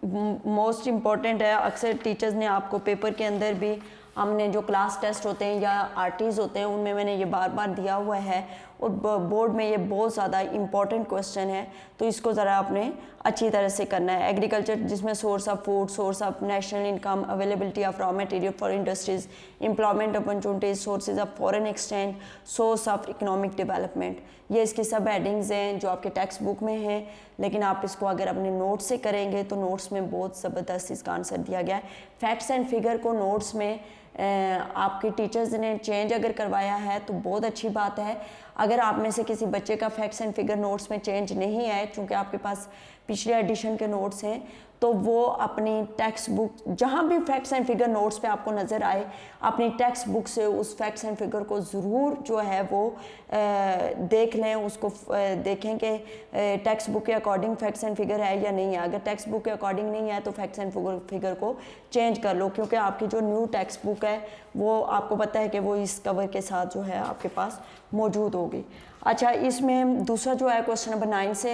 मोस्ट इम्पॉर्टेंट है। अक्सर टीचर्स ने आपको पेपर के अंदर भी, हमने जो क्लास टेस्ट होते हैं या आरटीज होते हैं उनमें मैंने ये बार बार दिया हुआ है, और बोर्ड में ये बहुत ज़्यादा इंपॉर्टेंट क्वेश्चन है, तो इसको ज़रा आपने अच्छी तरह से करना है। एग्रीकल्चर जिसमें source of food, source of national income, availability of raw material for industries, employment opportunities, sources of foreign exchange, source of economic development, ये इसकी सब हेडिंग्स हैं जो आपके टेक्स्ट बुक में हैं, लेकिन आप इसको अगर अपने नोट्स से करेंगे तो नोट्स में बहुत ज़बरदस्त इसका आंसर दिया गया है। फैक्ट्स एंड फिगर को नोट्स में आपके टीचर्स ने चेंज अगर करवाया है तो बहुत अच्छी बात है। अगर आप में से किसी बच्चे का फैक्ट्स एंड फिगर नोट्स में चेंज नहीं है, चूँकि आपके पास पिछले एडिशन के नोट्स हैं, तो वो अपनी टेक्स्ट बुक जहाँ भी फैक्ट्स एंड फिगर नोट्स पे आपको नज़र आए, अपनी टेक्स्ट बुक से उस फैक्ट्स एंड फिगर को ज़रूर जो है वो देख लें, उसको देखें कि टेक्स्ट बुक के अकॉर्डिंग फैक्ट्स एंड फिगर है या नहीं है। अगर टेक्स्ट बुक के अकॉर्डिंग नहीं है तो फैक्ट्स एंड फिगर को चेंज कर लो, क्योंकि आपकी जो न्यू टेक्स्ट बुक है वो आपको पता है कि वो इस कवर के साथ जो है आपके पास मौजूद होगी। अच्छा, इसमें दूसरा जो है क्वेश्चन नंबर 9 से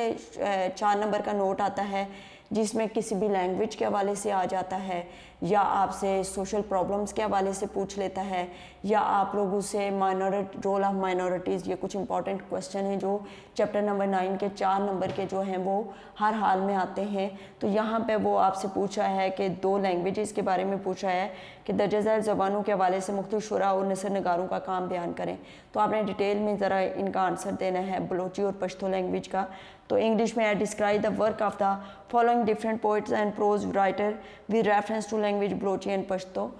4 नंबर का नोट आता है, जिसमें किसी भी लैंग्वेज के हवाले से आ जाता है, या आपसे सोशल प्रॉब्लम्स के हवाले से पूछ लेता है, या आप लोगों से रोल ऑफ माइनॉरिटीज़, ये कुछ इंपॉर्टेंट क्वेश्चन हैं जो चैप्टर नंबर 9 के 4 नंबर के जो हैं वो हर हाल में आते हैं। तो यहाँ पे वो आपसे पूछा है कि 2 लैंग्वेजेस के बारे में पूछा है कि दर्ज झैल ज़बानों के हवाले से मुख्तलिफ शुरा और नसर नगारों का काम बयान करें। तो आपने डिटेल में ज़रा इनका आंसर देना है बलोची और पश्तो लैंग्वेज का। तो इंग्लिश में describe the work of the following different poets and prose writer with reference to language Balochi and Pashto.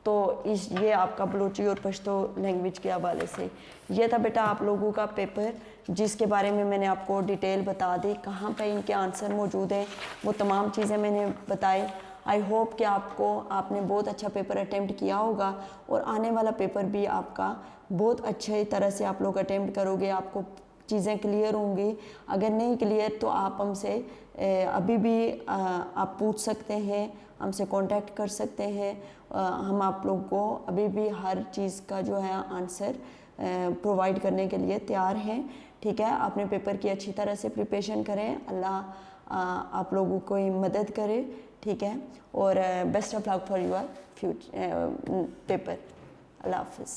तो ये आपका बलोची और पश्तो लैंग्वेज के हवाले से ये था बेटा आप लोगों का पेपर, जिसके बारे में मैंने आपको डिटेल बता दी, कहाँ पे इनके आंसर मौजूद हैं, वो तमाम चीज़ें मैंने बताई। आई होप कि आपने बहुत अच्छा पेपर अटेम्प्ट किया होगा और आने वाला पेपर भी आपका बहुत अच्छे तरह से आप लोग अटेम्प्ट करोगे, आपको चीज़ें क्लियर होंगी। अगर नहीं क्लियर तो आप हमसे अभी भी आप पूछ सकते हैं, हमसे कांटेक्ट कर सकते हैं। हम आप लोग को अभी भी हर चीज़ का जो है आंसर प्रोवाइड करने के लिए तैयार हैं। ठीक है, अपने पेपर की अच्छी तरह से प्रिपरेशन करें, अल्लाह आप लोगों को मदद करे। ठीक है, और best of luck for your future paper. Allah हाफिज़।